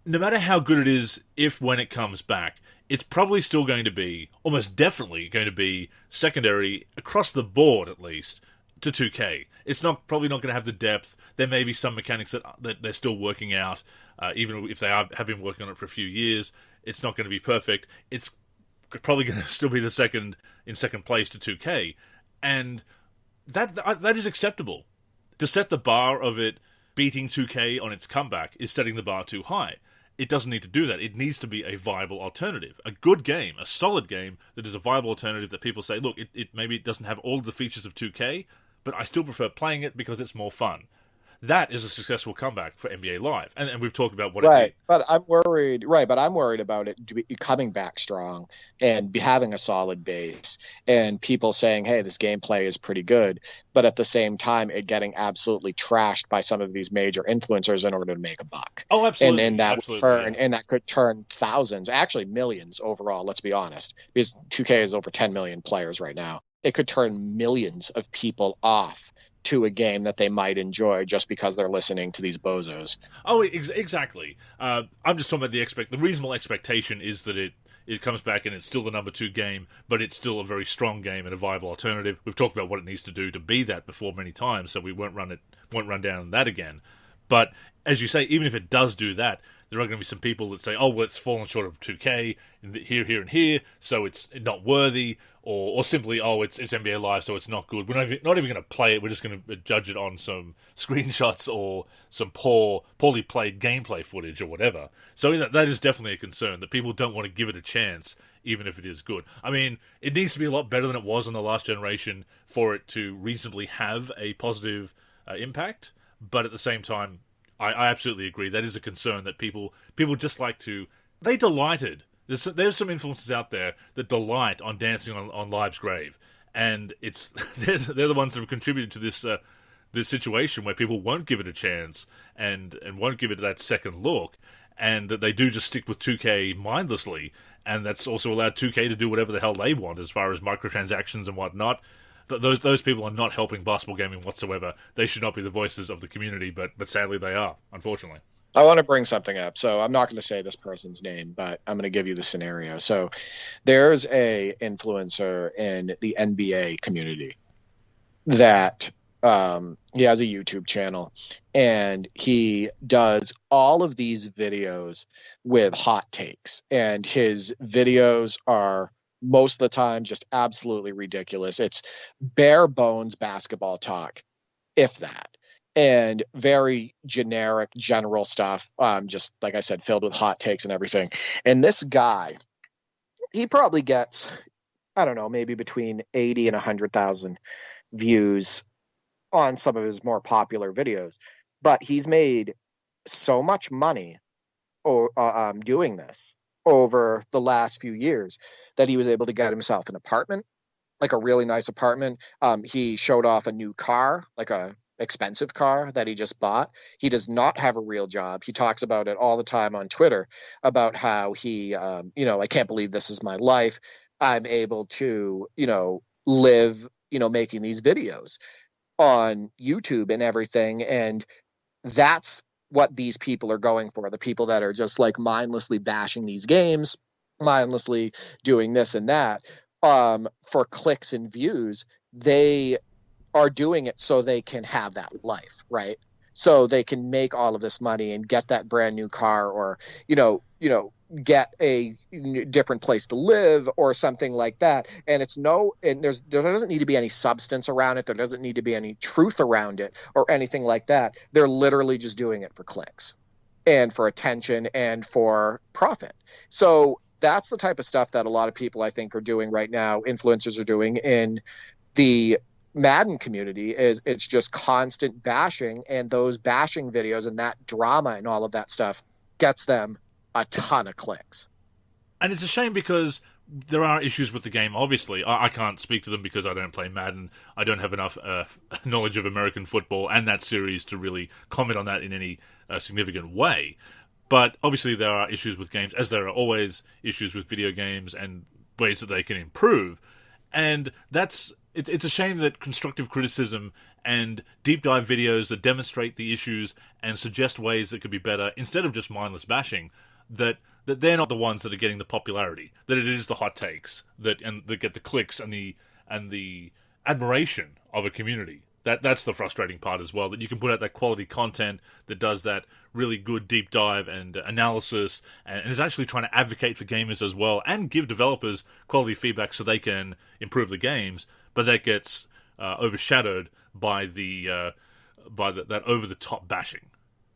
no matter how good it is, when it comes back, it's probably still going to be, almost definitely going to be, secondary across the board, at least, to 2K. It's probably not going to have the depth. There may be some mechanics that they're still working out, even if they have been working on it for a few years. It's not going to be perfect. It's probably going to still be in second place to 2K, and that is acceptable. To set the bar of it beating 2K on its comeback is setting the bar too high. It doesn't need to do that. It needs to be a viable alternative. A good game, a solid game that is a viable alternative that people say, look, maybe it doesn't have all of the features of 2K, but I still prefer playing it because it's more fun. That is a successful comeback for NBA Live. And we've talked about what it did. But I'm worried about it coming back strong and having a solid base and people saying, hey, this gameplay is pretty good, but at the same time it getting absolutely trashed by some of these major influencers in order to make a buck. Oh, absolutely. And that absolutely, and that could turn thousands, actually millions overall, let's be honest, because 2K is over 10 million players right now. It could turn millions of people off to a game that they might enjoy just because they're listening to these bozos. Oh, exactly. I'm just talking about the reasonable expectation is that it comes back and it's still the number 2 game, but it's still a very strong game and a viable alternative. We've talked about what it needs to do to be that before many times, so we won't run down that again. But as you say, even if it does do that, there are going to be some people that say, oh, well, it's fallen short of 2K here, and here, so it's not worthy, or simply, oh, it's NBA Live, so it's not good. We're not even going to play it. We're just going to judge it on some screenshots or some poorly played gameplay footage or whatever. So that is definitely a concern, that people don't want to give it a chance, even if it is good. I mean, it needs to be a lot better than it was on the last generation for it to reasonably have a positive impact, but at the same time, I absolutely agree. That is a concern that people just like to. They delighted. There's some influences out there that delight on dancing on Live's grave, and they're the ones that have contributed to this situation where people won't give it a chance and won't give it that second look, and that they do just stick with 2K mindlessly, and that's also allowed 2K to do whatever the hell they want as far as microtransactions and whatnot. Those people are not helping basketball gaming whatsoever. They should not be the voices of the community, but sadly they are, unfortunately. I want to bring something up. So I'm not going to say this person's name, but I'm going to give you the scenario. So there's a influencer in the NBA community that He has a YouTube channel, and he does all of these videos with hot takes, and his videos are most of the time just absolutely ridiculous. It's bare bones basketball talk, if that, and very generic, general stuff. Just like I said, filled with hot takes and everything. And this guy, he probably gets, I don't know, maybe between 80 and 100,000 views on some of his more popular videos, but he's made so much money doing this over the last few years that he was able to get himself an apartment, like a really nice apartment. He showed off a new car, like a expensive car that he just bought. He does not have a real job. He talks about it all the time on Twitter about how he, I can't believe this is my life. I'm able to, live, making these videos on YouTube and everything. And that's what these people are going for. The people that are just like mindlessly bashing these games, mindlessly doing this and that, for clicks and views. They are doing it so they can have that life, right? So they can make all of this money and get that brand new car, or, get a different place to live or something like that. And there doesn't need to be any substance around it. There doesn't need to be any truth around it or anything like that. They're literally just doing it for clicks and for attention and for profit. So that's the type of stuff that a lot of people, I think, are doing right now. Influencers are doing in the Madden community. It's just constant bashing, and those bashing videos and that drama and all of that stuff gets them a ton of clicks. And it's a shame because there are issues with the game, obviously. I can't speak to them because I don't play Madden. I don't have enough knowledge of American football and that series to really comment on that in any significant way. But obviously there are issues with games, as there are always issues with video games and ways that they can improve. And it's a shame that constructive criticism and deep dive videos that demonstrate the issues and suggest ways that could be better, instead of just mindless bashing, that they're not the ones that are getting the popularity, that it is the hot takes that get the clicks and the admiration of a community. That's the frustrating part as well, that you can put out that quality content that does that really good deep dive and analysis and is actually trying to advocate for gamers as well and give developers quality feedback so they can improve the games, but that gets overshadowed by that over-the-top bashing.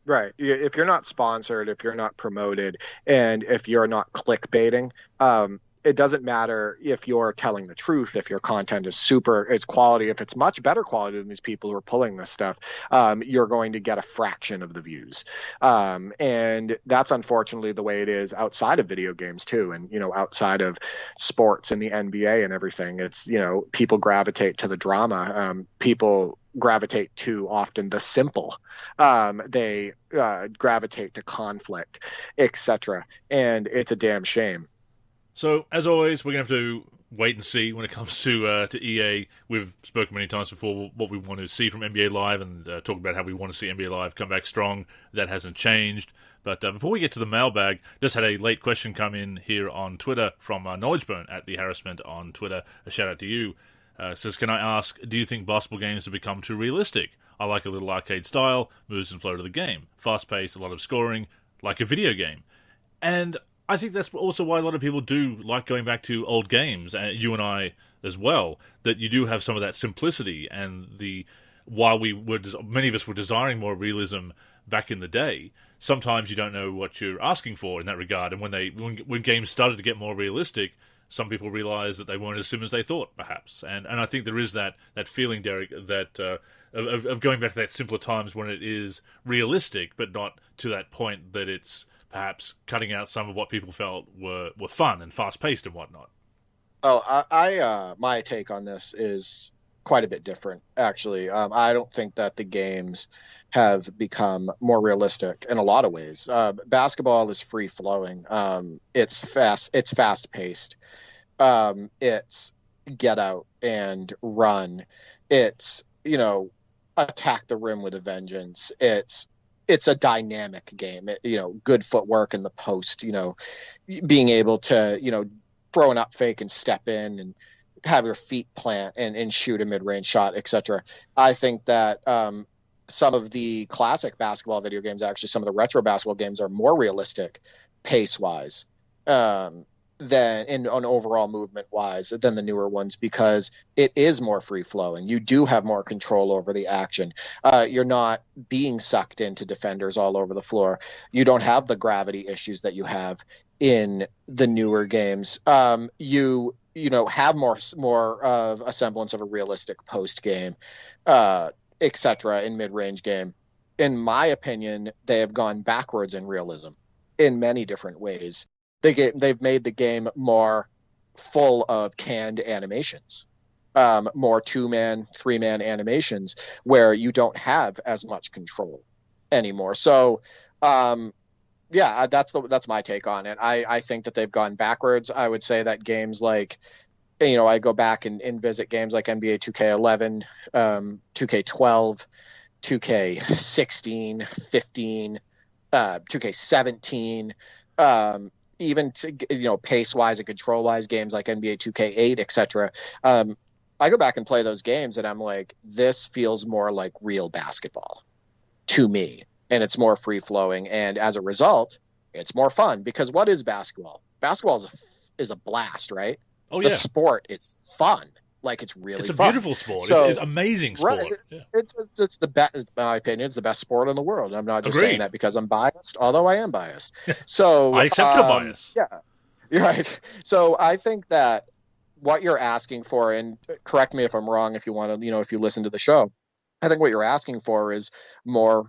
Right. If you're not sponsored, if you're not promoted, and if you're not clickbaiting, it doesn't matter if you're telling the truth, if your content is it's quality, if it's much better quality than these people who are pulling this stuff, you're going to get a fraction of the views. And that's unfortunately the way it is outside of video games too. And, outside of sports and the NBA and everything, it's, people gravitate to the drama. People gravitate to often the simple. They gravitate to conflict, etc. And it's a damn shame. So, as always, we're going to have to wait and see when it comes to EA. We've spoken many times before what we want to see from NBA Live and talk about how we want to see NBA Live come back strong. That hasn't changed. But before we get to the mailbag, just had a late question come in here on Twitter from KnowledgeBone at The Harassment on Twitter. A shout out to you. Says, can I ask, do you think basketball games have become too realistic? I like a little arcade style, moves and flow to the game. Fast pace, a lot of scoring, like a video game. And I think that's also why a lot of people do like going back to old games, and you and I as well, that you do have some of that simplicity. And while many of us were desiring more realism back in the day, sometimes you don't know what you're asking for in that regard. And when games started to get more realistic, some people realized that they weren't as sim as they thought, perhaps. And I think there is that feeling, Derek, that of going back to that simpler times when it is realistic, but not to that point that it's perhaps cutting out some of what people felt were fun and fast-paced and whatnot. Oh, my take on this is quite a bit different, actually. I don't think that the games have become more realistic in a lot of ways. Basketball is free-flowing. It's fast-paced. It's get out and run. It's, attack the rim with a vengeance. It's a dynamic game. Good footwork in the post, being able to, throw an up fake and step in and have your feet plant and shoot a mid-range shot, etc. I think that some of the classic basketball video games, actually some of the retro basketball games, are more realistic pace-wise than in on overall movement-wise than the newer ones, because it is more free-flowing. You do have more control over the action. You're not being sucked into defenders all over the floor. You don't have the gravity issues that you have in the newer games. You have more of a semblance of a realistic post game, etc. in mid-range game. In my opinion, they have gone backwards in realism in many different ways. They've made the game more full of canned animations, more 2-man, 3-man animations where you don't have as much control anymore. So, that's my take on it. I think that they've gone backwards. I would say that games like, I go back and visit games like NBA 2K11, 2K12, 2K16, 15, 2K17, even pace-wise and control-wise games like NBA 2K8, etc. I go back and play those games and I'm like, this feels more like real basketball to me, and it's more free-flowing, and as a result, it's more fun. Because what is basketball? Basketball is a blast, right? Oh yeah. The sport is fun. Like, it's really It's a fun. beautiful sport. So, it's amazing sport. Right. Yeah. It's the best, in my opinion. It's the best sport in the world. I'm not just Agreed. saying that because I'm biased, although I am biased. So I accept your bias. Yeah, you're right. So I think that what you're asking for, and correct me if I'm wrong, if you want to, if you listen to the show, I think what you're asking for is more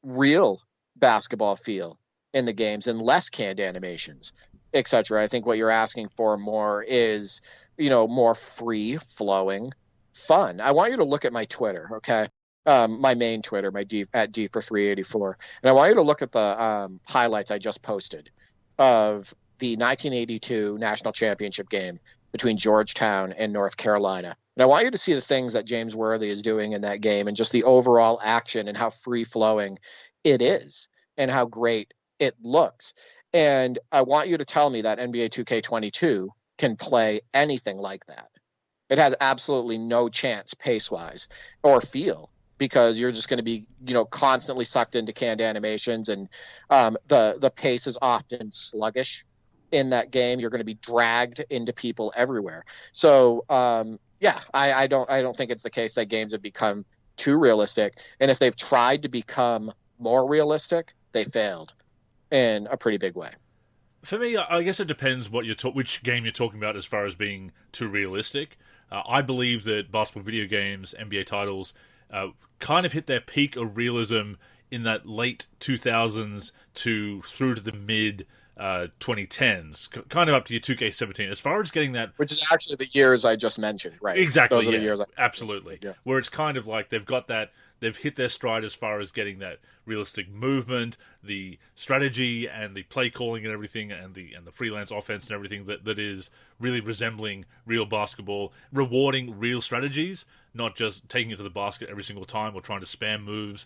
real basketball feel in the games and less canned animations, etc. I think what you're asking for more is, more free flowing fun. I want you to look at my Twitter, okay? My main Twitter, my at D for 384, and I want you to look at the highlights I just posted of the 1982 national championship game between Georgetown and North Carolina. And I want you to see the things that James Worthy is doing in that game, and just the overall action and how free flowing it is and how great it looks. And I want you to tell me that NBA 2K22 can play anything like that. It has absolutely no chance pace-wise or feel, because you're just going to be, constantly sucked into canned animations, and the pace is often sluggish in that game. You're going to be dragged into people everywhere. So, I don't think it's the case that games have become too realistic. And if they've tried to become more realistic, they failed in a pretty big way. For me, I guess it depends which game you're talking about as far as being too realistic. I believe that basketball video games, NBA titles, kind of hit their peak of realism in that late 2000s through to the mid 2010s, kind of up to your 2K17. As far as getting that, which is actually the years I just mentioned, right? Exactly. Those are the years. Absolutely. Yeah. Where it's kind of like they've got that. They've hit their stride as far as getting that realistic movement, the strategy, and the play calling and everything, and the freelance offense and everything that is really resembling real basketball, rewarding real strategies, not just taking it to the basket every single time or trying to spam moves.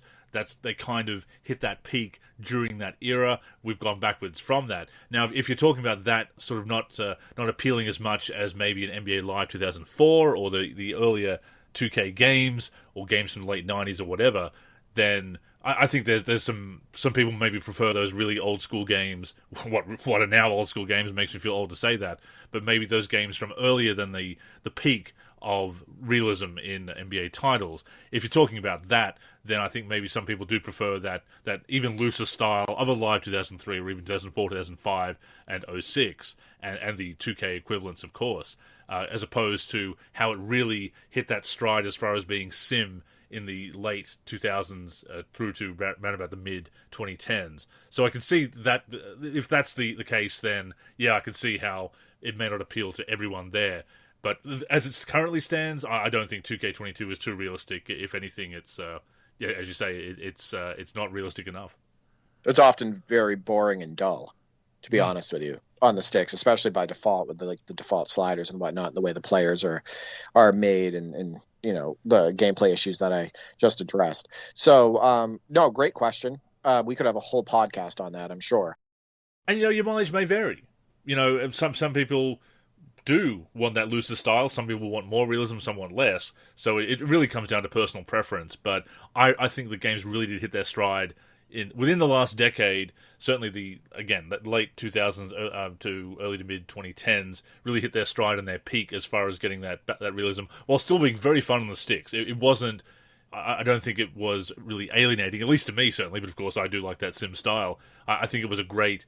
They kind of hit that peak during that era. We've gone backwards from that. Now, if you're talking about that sort of not appealing as much as maybe an NBA Live 2004 or the earlier 2K games or games from the late 90s or whatever, then I think there's some people maybe prefer those really old school games. What are now old school games makes me feel old to say that, but maybe those games from earlier than the peak of realism in NBA titles. If you're talking about that, then I think maybe some people do prefer that even looser style of a Live 2003 or even 2004, 2005, and 06, and the 2K equivalents, of course, as opposed to how it really hit that stride as far as being sim in the late 2000s through to around about the mid 2010s. So I can see that if that's the case, then yeah, I can see how it may not appeal to everyone there. But as it currently stands, I don't think 2K22 is too realistic. If anything, it's as you say, it's not realistic enough. It's often very boring and dull, to be honest with you, on the sticks, especially by default with the default sliders and whatnot, and the way the players are made, and the gameplay issues that I just addressed. So no, great question. We could have a whole podcast on that, I'm sure. And your mileage may vary. Some people do want that looser style. Some people want more realism, some want less. So it really comes down to personal preference. But I think the games really did hit their stride within the last decade. Certainly that late 2000s to early to mid 2010s really hit their stride and their peak as far as getting that realism, while still being very fun on the sticks. It wasn't. I don't think it was really alienating, at least to me certainly. But of course, I do like that sim style. I think it was a great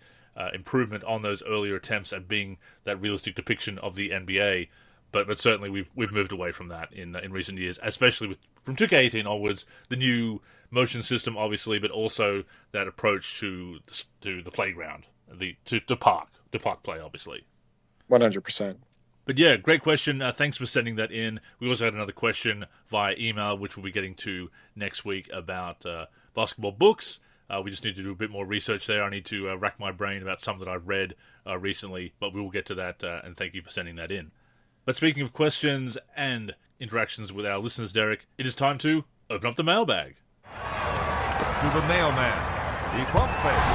improvement on those earlier attempts at being that realistic depiction of the NBA. But certainly we've moved away from that in recent years, especially from 2K18 onwards. The new motion system, obviously, but also that approach to the playground, to park play, obviously. 100%. But yeah, great question. Thanks for sending that in. We also had another question via email, which we'll be getting to next week, about basketball books. We just need to do a bit more research there. I need to rack my brain about some that I've read recently, but we will get to that, and thank you for sending that in. But speaking of questions and interactions with our listeners, Derek, it is time to open up the mailbag. To the mailman, the quote face.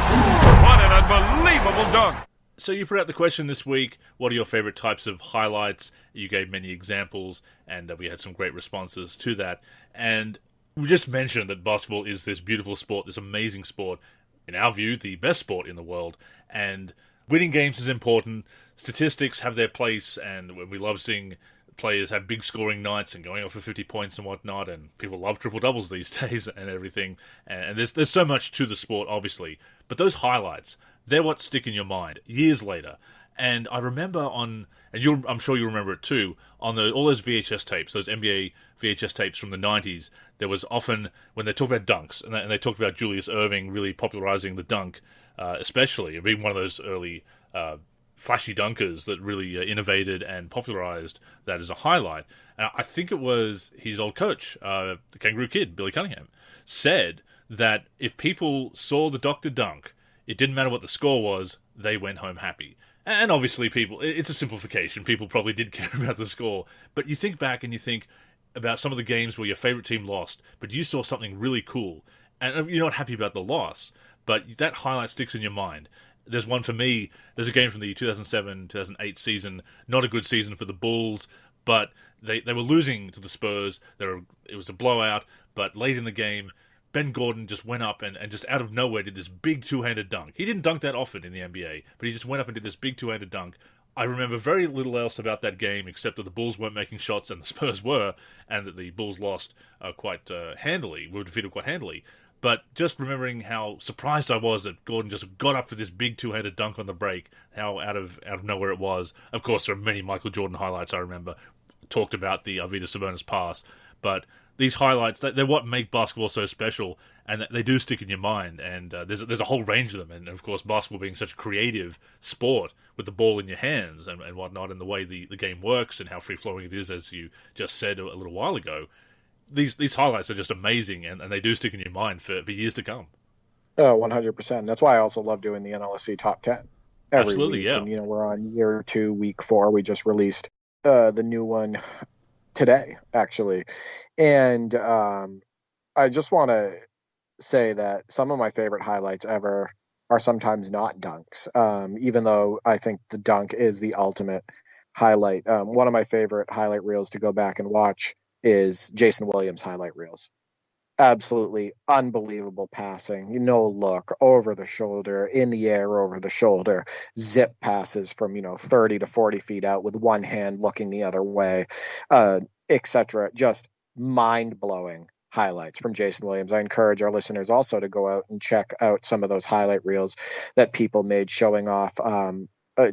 What an unbelievable dunk! So you put out the question this week, what are your favorite types of highlights? You gave many examples, and we had some great responses to that. And we just mentioned that basketball is this beautiful sport, this amazing sport, in our view, the best sport in the world. And winning games is important. Statistics have their place, and we love seeing players have big scoring nights and going off for 50 points and whatnot, and people love triple doubles these days and everything. And there's so much to the sport, obviously. But those highlights, they're what stick in your mind years later. And I remember I'm sure you remember it too, on all those VHS tapes, those NBA VHS tapes from the 90s, there was often, when they talked about dunks, and they talked about Julius Erving really popularizing the dunk, especially, being one of those early flashy dunkers that really innovated and popularized that as a highlight. And I think it was his old coach, the Kangaroo Kid, Billy Cunningham, said that if people saw the doctor dunk, it didn't matter what the score was, they went home happy. And obviously it's a simplification. People probably did care about the score. But you think back and you think about some of the games where your favorite team lost, but you saw something really cool. And you're not happy about the loss, but that highlight sticks in your mind. There's one for me. There's a game from the 2007-2008 season. Not a good season for the Bulls, but they were losing to the Spurs. It was a blowout, but late in the game, Ben Gordon just went up and just out of nowhere did this big two-handed dunk. He didn't dunk that often in the NBA, but he just went up and did this big two-handed dunk. I remember very little else about that game except that the Bulls weren't making shots and the Spurs were, and that the Bulls lost quite handily. We were defeated quite handily. But just remembering how surprised I was that Gordon just got up for this big two-handed dunk on the break, how out of nowhere it was. Of course, there are many Michael Jordan highlights I remember. Talked about the Arvydas Sabonis pass, but these highlights, they're what make basketball so special, and they do stick in your mind. And there's a whole range of them. And of course, basketball being such a creative sport with the ball in your hands and whatnot, and the way the game works and how free-flowing it is, as you just said a little while ago, these highlights are just amazing, and they do stick in your mind for years to come. Oh, 100%. That's why I also love doing the NLSC Top 10 every week. Yeah. And, we're on year 2, week 4. We just released the new one today, actually. And I just want to say that some of my favorite highlights ever are sometimes not dunks, even though I think the dunk is the ultimate highlight. One of my favorite highlight reels to go back and watch is Jason Williams highlight reels. Absolutely unbelievable passing, no look, over the shoulder, in the air, over the shoulder, zip passes from 30 to 40 feet out with one hand looking the other way, etc. Just mind-blowing highlights from Jason Williams. I encourage our listeners also to go out and check out some of those highlight reels that people made showing off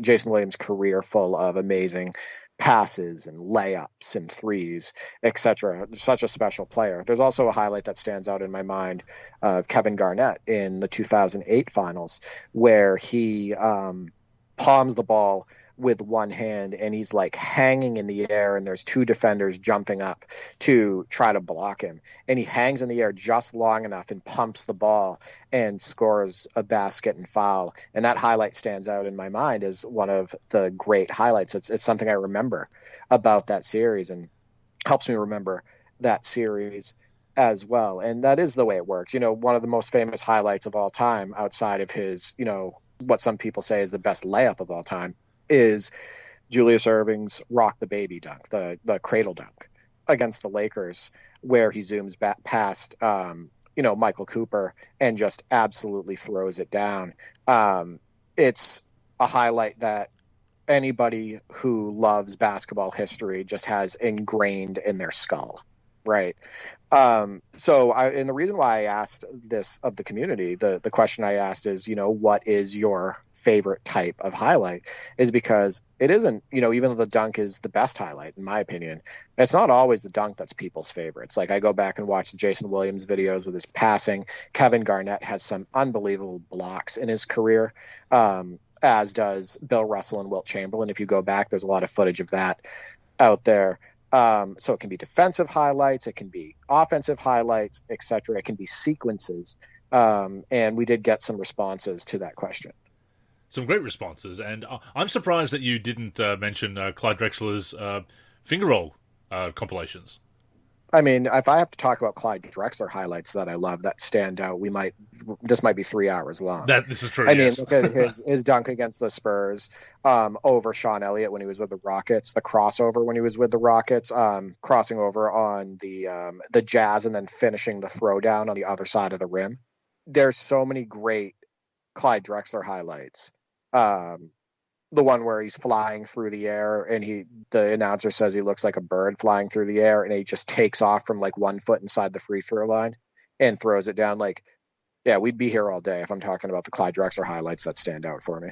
Jason Williams' career, full of amazing passes and layups and threes, etc. Such a special player. There's also a highlight that stands out in my mind of Kevin Garnett in the 2008 finals, where he palms the ball with one hand and he's like hanging in the air, and there's two defenders jumping up to try to block him, and he hangs in the air just long enough and pumps the ball and scores a basket and foul. And that highlight stands out in my mind as one of the great highlights. It's something I remember about that series and helps me remember that series as well. And that is the way it works. One of the most famous highlights of all time, outside of his, what some people say is the best layup of all time, is Julius Erving's rock the baby dunk, the cradle dunk against the Lakers, where he zooms back past Michael Cooper and just absolutely throws it down. It's a highlight that anybody who loves basketball history just has ingrained in their skull, right? And the reason why I asked this of the community, the question I asked is, what is your favorite type of highlight, is because it isn't, even though the dunk is the best highlight, in my opinion, it's not always the dunk that's people's favorites. Like, I go back and watch the Jason Williams videos with his passing. Kevin Garnett has some unbelievable blocks in his career, as does Bill Russell and Wilt Chamberlain. If you go back, there's a lot of footage of that out there. So it can be defensive highlights, it can be offensive highlights, etc. It can be sequences. And we did get some responses to that question. Some great responses. And I'm surprised that you didn't mention Clyde Drexler's finger roll compilations. I mean, if I have to talk about Clyde Drexler highlights that I love that stand out, this might be 3 hours long. This is true. I mean, look at his dunk against the Spurs, over Sean Elliott when he was with the Rockets, the crossover when he was with the Rockets, crossing over on the Jazz and then finishing the throwdown on the other side of the rim. There's so many great Clyde Drexler highlights. The one where he's flying through the air and the announcer says he looks like a bird flying through the air, and he just takes off from like 1 foot inside the free throw line and throws it down. Like, yeah, we'd be here all day if I'm talking about the Clyde Drexler highlights that stand out for me.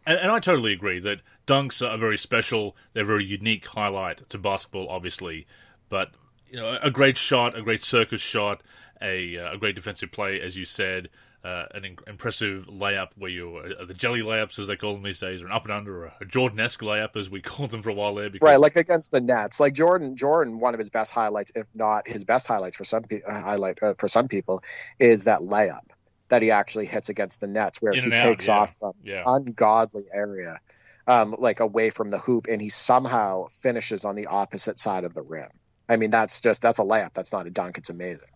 And I totally agree that dunks are very special. They're a very unique highlight to basketball, obviously. But, a great shot, a great circus shot, a great defensive play, as you said, an impressive layup where the jelly layups, as they call them these days, or an up and under, or a Jordan-esque layup, as we called them for a while there. Right, like against the Nets. Like Jordan, one of his best highlights, if not his best highlights for some people, is that layup that he actually hits against the Nets, where he takes off from ungodly area, like away from the hoop, and he somehow finishes on the opposite side of the rim. I mean, that's a layup. That's not a dunk. It's amazing.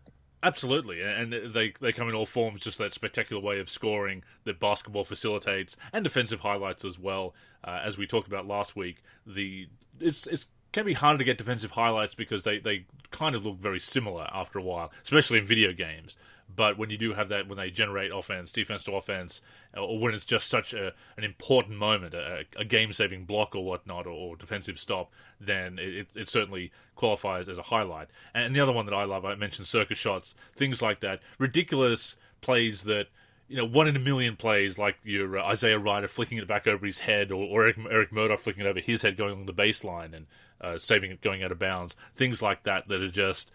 Absolutely, and they come in all forms, just that spectacular way of scoring that basketball facilitates, and defensive highlights as well. As we talked about last week, it can be harder to get defensive highlights because they kind of look very similar after a while, especially in video games. But when you do have that, when they generate offense, defense to offense, or when it's just such an important moment, a game-saving block or whatnot, or defensive stop, then it certainly qualifies as a highlight. And the other one that I love, I mentioned circus shots, things like that, ridiculous plays that, 1 in a million plays, like your Isaiah Ryder flicking it back over his head, or Eric Murdoch flicking it over his head going along the baseline and saving it going out of bounds. Things like that are just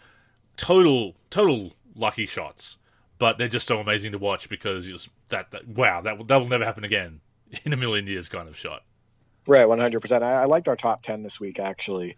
total lucky shots. But they're just so amazing to watch because that will never happen again in a million years kind of shot. Right, 100%. I liked our top 10 this week, actually,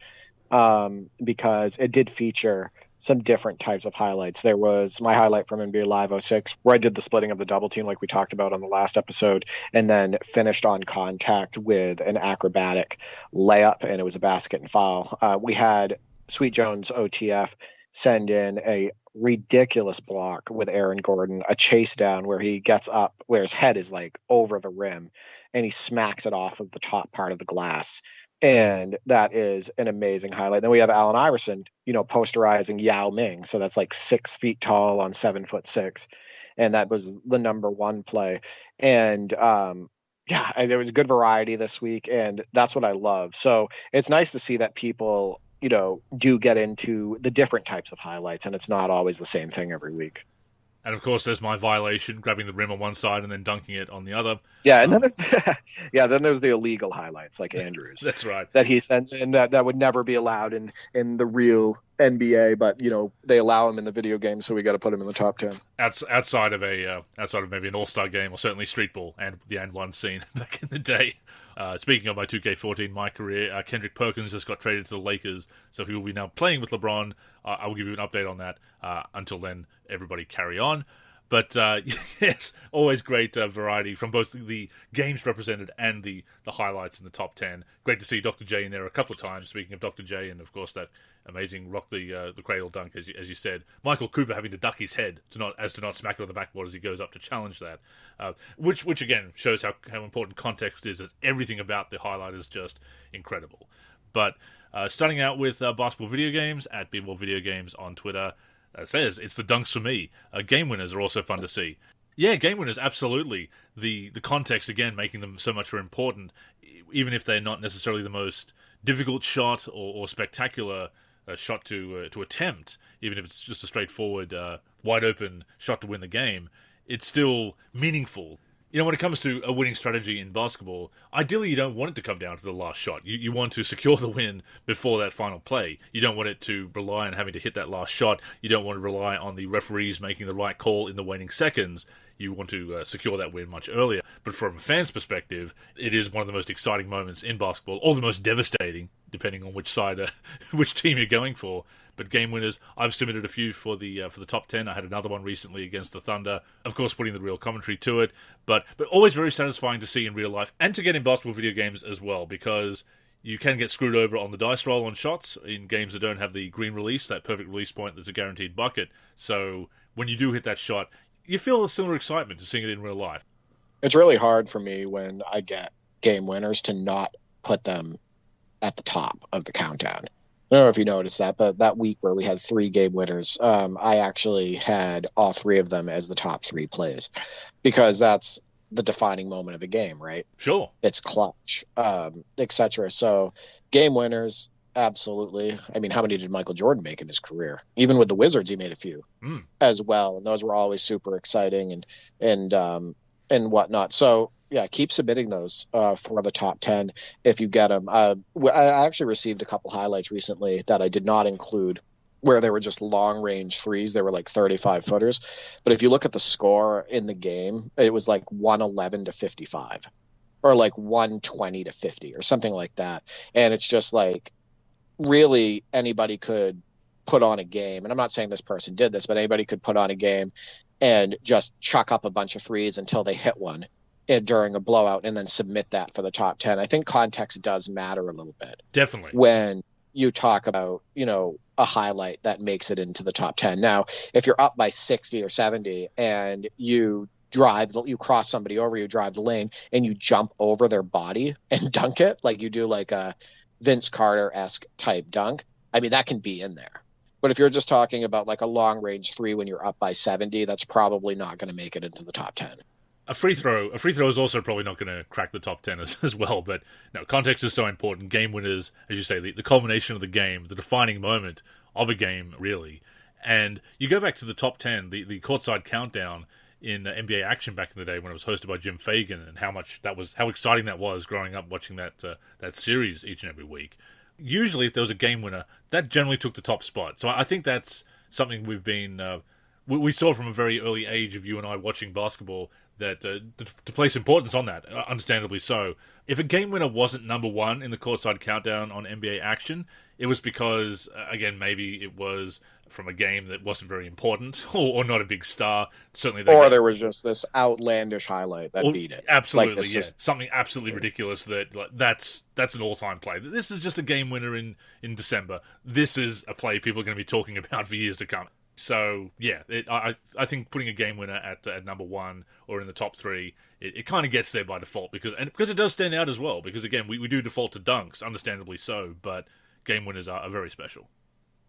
because it did feature some different types of highlights. There was my highlight from NBA Live 06, where I did the splitting of the double team like we talked about on the last episode, and then finished on contact with an acrobatic layup, and it was a basket and foul. We had Sweet Jones OTF send in a ridiculous block with Aaron Gordon, a chase down where he gets up, where his head is like over the rim, and he smacks it off of the top part of the glass. And that is an amazing highlight. Then we have Allen Iverson, posterizing Yao Ming. So that's like 6 feet tall on 7'6". And that was the number one play. And there was good variety this week, and that's what I love. So it's nice to see that people do get into the different types of highlights, and it's not always the same thing every week. And of course, there's my violation, grabbing the rim on one side and then dunking it on the other. Yeah, and then there's the illegal highlights like Andrews. That's right. That he sends in that would never be allowed in the real NBA, but they allow him in the video game, so we got to put him in the top 10. Outside of maybe an All-Star game, or certainly street ball and the and one scene back in the day. Speaking of my 2K14, my career, Kendrick Perkins just got traded to the Lakers, so he will be now playing with LeBron. I will give you an update on that. Until then, everybody carry on. But yes, always great variety from both the games represented and the highlights in the top 10. Great to see Dr. J in there a couple of times. Speaking of Dr. J, and of course that amazing rock the cradle dunk, as you said. Michael Cooper having to duck his head to not smack it on the backboard as he goes up to challenge that, which again shows how important context is. As everything about the highlight is just incredible. But starting out with basketball video games at B-Ball Video Games on Twitter. Says it's the dunks for me. Game winners are also fun to see. Yeah, game winners, absolutely. The context, again, making them so much more important, even if they're not necessarily the most difficult shot or spectacular shot to attempt, even if it's just a straightforward, wide-open shot to win the game, it's still meaningful. You know, when it comes to a winning strategy in basketball, ideally you don't want it to come down to the last shot. You want to secure the win before that final play. You don't want it to rely on having to hit that last shot. You don't want to rely on the referees making the right call in the waning seconds. You want to secure that win much earlier. But from a fan's perspective, it is one of the most exciting moments in basketball, or the most devastating, depending on which side, which team you're going for. But game winners, I've submitted a few for the top 10. I had another one recently against the Thunder. Of course, putting the real commentary to it, but always very satisfying to see in real life and to get in basketball video games as well, because you can get screwed over on the dice roll on shots in games that don't have the green release, that perfect release point that's a guaranteed bucket. So when you do hit that shot, you feel a similar excitement to seeing it in real life. It's really hard for me when I get game winners to not put them at the top of the countdown. I don't know if you noticed that, but that week where we had 3 game winners, I actually had all 3 of them as the top 3 plays, because that's the defining moment of the game, right? Sure. It's clutch, etc. So game winners, absolutely. I mean, how many did Michael Jordan make in his career? Even with the Wizards, he made a few as well, and those were always super exciting and whatnot. So yeah, keep submitting those for the top 10 if you get them. I actually received a couple highlights recently that I did not include, where they were just long-range threes. They were like 35-footers. But if you look at the score in the game, it was like 111 to 55 or like 120 to 50 or something like that. And it's just like, really anybody could put on a game. And I'm not saying this person did this, but anybody could put on a game and just chuck up a bunch of threes until they hit one during a blowout and then submit that for the top 10. I think context does matter a little bit. Definitely. When you talk about, a highlight that makes it into the top 10. Now, if you're up by 60 or 70 and you cross somebody over, you drive the lane and you jump over their body and dunk it, like you do like a Vince Carter-esque type dunk, I mean, that can be in there. But if you're just talking about like a long range 3 when you're up by 70, that's probably not going to make it into the top 10. A free throw is also probably not going to crack the top 10 as well, but no, context is so important. Game winners, as you say, the culmination of the game, the defining moment of a game, really. And you go back to the top 10, the courtside countdown in NBA Action back in the day when it was hosted by Jim Fagan, and how exciting that was growing up watching that series each and every week. Usually, if there was a game winner, that generally took the top spot. So I think that's something we've been we saw from a very early age of you and I watching basketball, that to place importance on that, understandably so. If a game winner wasn't number 1 in the courtside countdown on NBA Action, it was because, again, maybe it was from a game that wasn't very important or not a big star. Certainly, there was just this outlandish highlight that beat it. Absolutely, like yeah. Something absolutely ridiculous that's an all-time play. This is just a game winner in December. This is a play people are going to be talking about for years to come. So, yeah, I think putting a game winner at number 1 or in the top 3, it kind of gets there by default because it does stand out as well. Because, again, we do default to dunks, understandably so, but game winners are very special.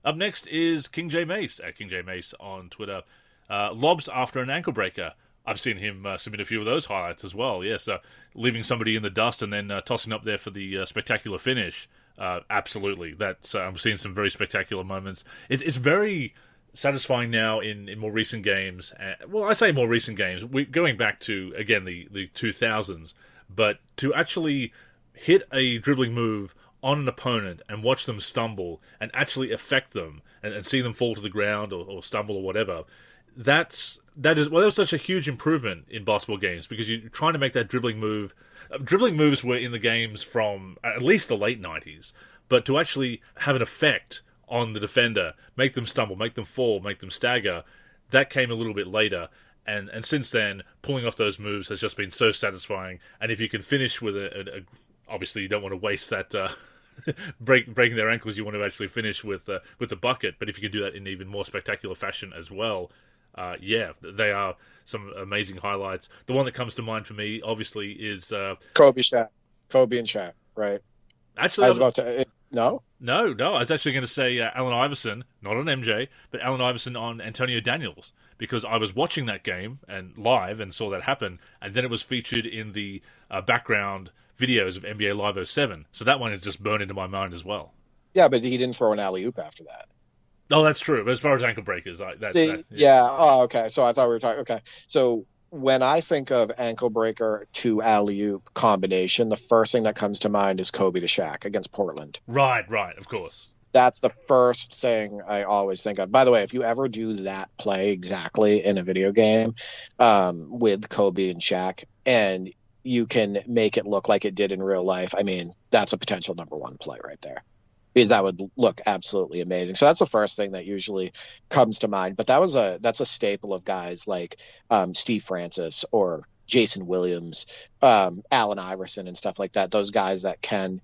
Up next is King J Mace, at King J Mace on Twitter. Lobs after an ankle breaker. I've seen him submit a few of those highlights as well. Yes, leaving somebody in the dust and then tossing up there for the spectacular finish. Absolutely. I'm seeing some very spectacular moments. It's very satisfying now in more recent games. Well, I say more recent games. We're going back to, again, the 2000s. But to actually hit a dribbling move on an opponent and watch them stumble and actually affect them and see them fall to the ground or stumble or whatever, that was such a huge improvement in basketball games because you're trying to make that dribbling move. Dribbling moves were in the games from at least the late 90s, but to actually have an effect on the defender, make them stumble, make them fall, make them stagger, that came a little bit later. And since then, pulling off those moves has just been so satisfying. And if you can finish with obviously you don't want to waste that breaking their ankles. You want to actually finish with the bucket. But if you can do that in even more spectacular fashion as well, they are some amazing highlights. The one that comes to mind for me, obviously, is Kobe and Shaq, right? Actually, I was about to. No. I was actually going to say Allen Iverson, not on MJ, but Allen Iverson on Antonio Daniels, because I was watching that game and live and saw that happen, and then it was featured in the background videos of NBA Live 07. So that one is just burned into my mind as well. Yeah, but he didn't throw an alley-oop after that. Oh, that's true. But as far as ankle breakers, yeah. Oh, okay. So I thought we were talking. Okay. So when I think of ankle breaker to alley-oop combination, the first thing that comes to mind is Kobe to Shaq against Portland. Right. Of course. That's the first thing I always think of. By the way, if you ever do that play exactly in a video game with Kobe and Shaq, and you can make it look like it did in real life, I mean, that's a potential number one play right there. Because that would look absolutely amazing. So that's the first thing that usually comes to mind. But that's a staple of guys like Steve Francis or Jason Williams, Allen Iverson and stuff like that. Those guys that can,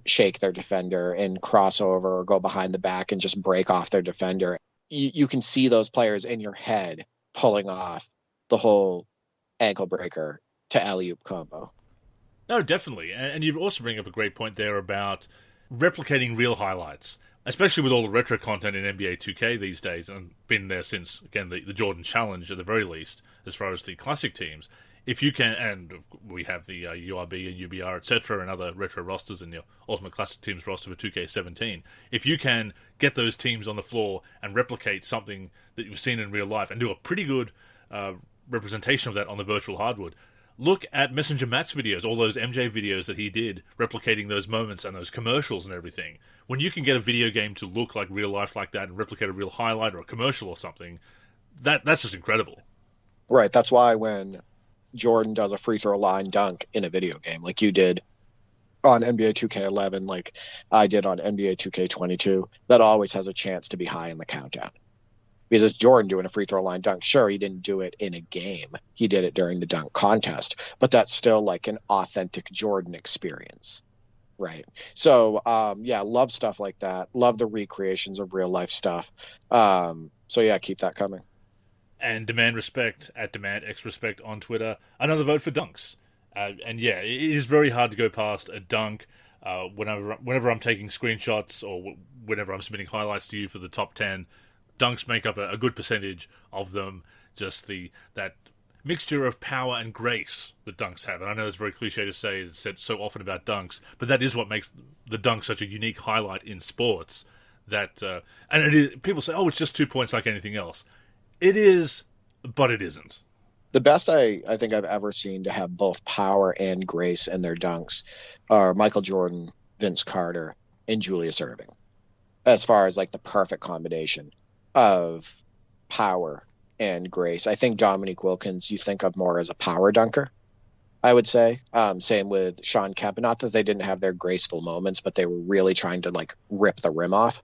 shake their defender and cross over or go behind the back and just break off their defender. You can see those players in your head pulling off the whole ankle breaker to alley-oop combo. No, definitely. And you also bring up a great point there about replicating real highlights, especially with all the retro content in NBA 2K these days, and been there since, again, the Jordan Challenge at the very least, as far as the classic teams. If you can, and we have the URB and UBR, etc., and other retro rosters in your Ultimate Classic Teams roster for 2K17, if you can get those teams on the floor and replicate something that you've seen in real life and do a pretty good representation of that on the virtual hardwood, look at Messenger Matt's videos, all those MJ videos that he did, replicating those moments and those commercials and everything. When you can get a video game to look like real life like that and replicate a real highlight or a commercial or something, that's just incredible. Right. That's why when Jordan does a free throw line dunk in a video game, like you did on NBA 2K11, like I did on NBA 2K22, that always has a chance to be high in the countdown. Because it's Jordan doing a free throw line dunk. Sure, he didn't do it in a game. He did it during the dunk contest. But that's still like an authentic Jordan experience. Right. So, love stuff like that. Love the recreations of real life stuff. Keep that coming. And demand respect at DemandXRespect on Twitter. Another vote for dunks. It is very hard to go past a dunk. Whenever I'm taking screenshots or whenever I'm submitting highlights to you for the top 10, dunks make up a good percentage of them. Just that mixture of power and grace that dunks have. And I know it's very cliche to say, it's said so often about dunks, but that is what makes the dunk such a unique highlight in sports. That and it is, people say, oh, it's just 2 points like anything else. It is, but it isn't. The best I think I've ever seen to have both power and grace in their dunks are Michael Jordan, Vince Carter, and Julius Erving. As far as like the perfect combination of power and grace. I think Dominique Wilkins you think of more as a power dunker, I would say. Same with Sean Kemp. Not that they didn't have their graceful moments, but they were really trying to like rip the rim off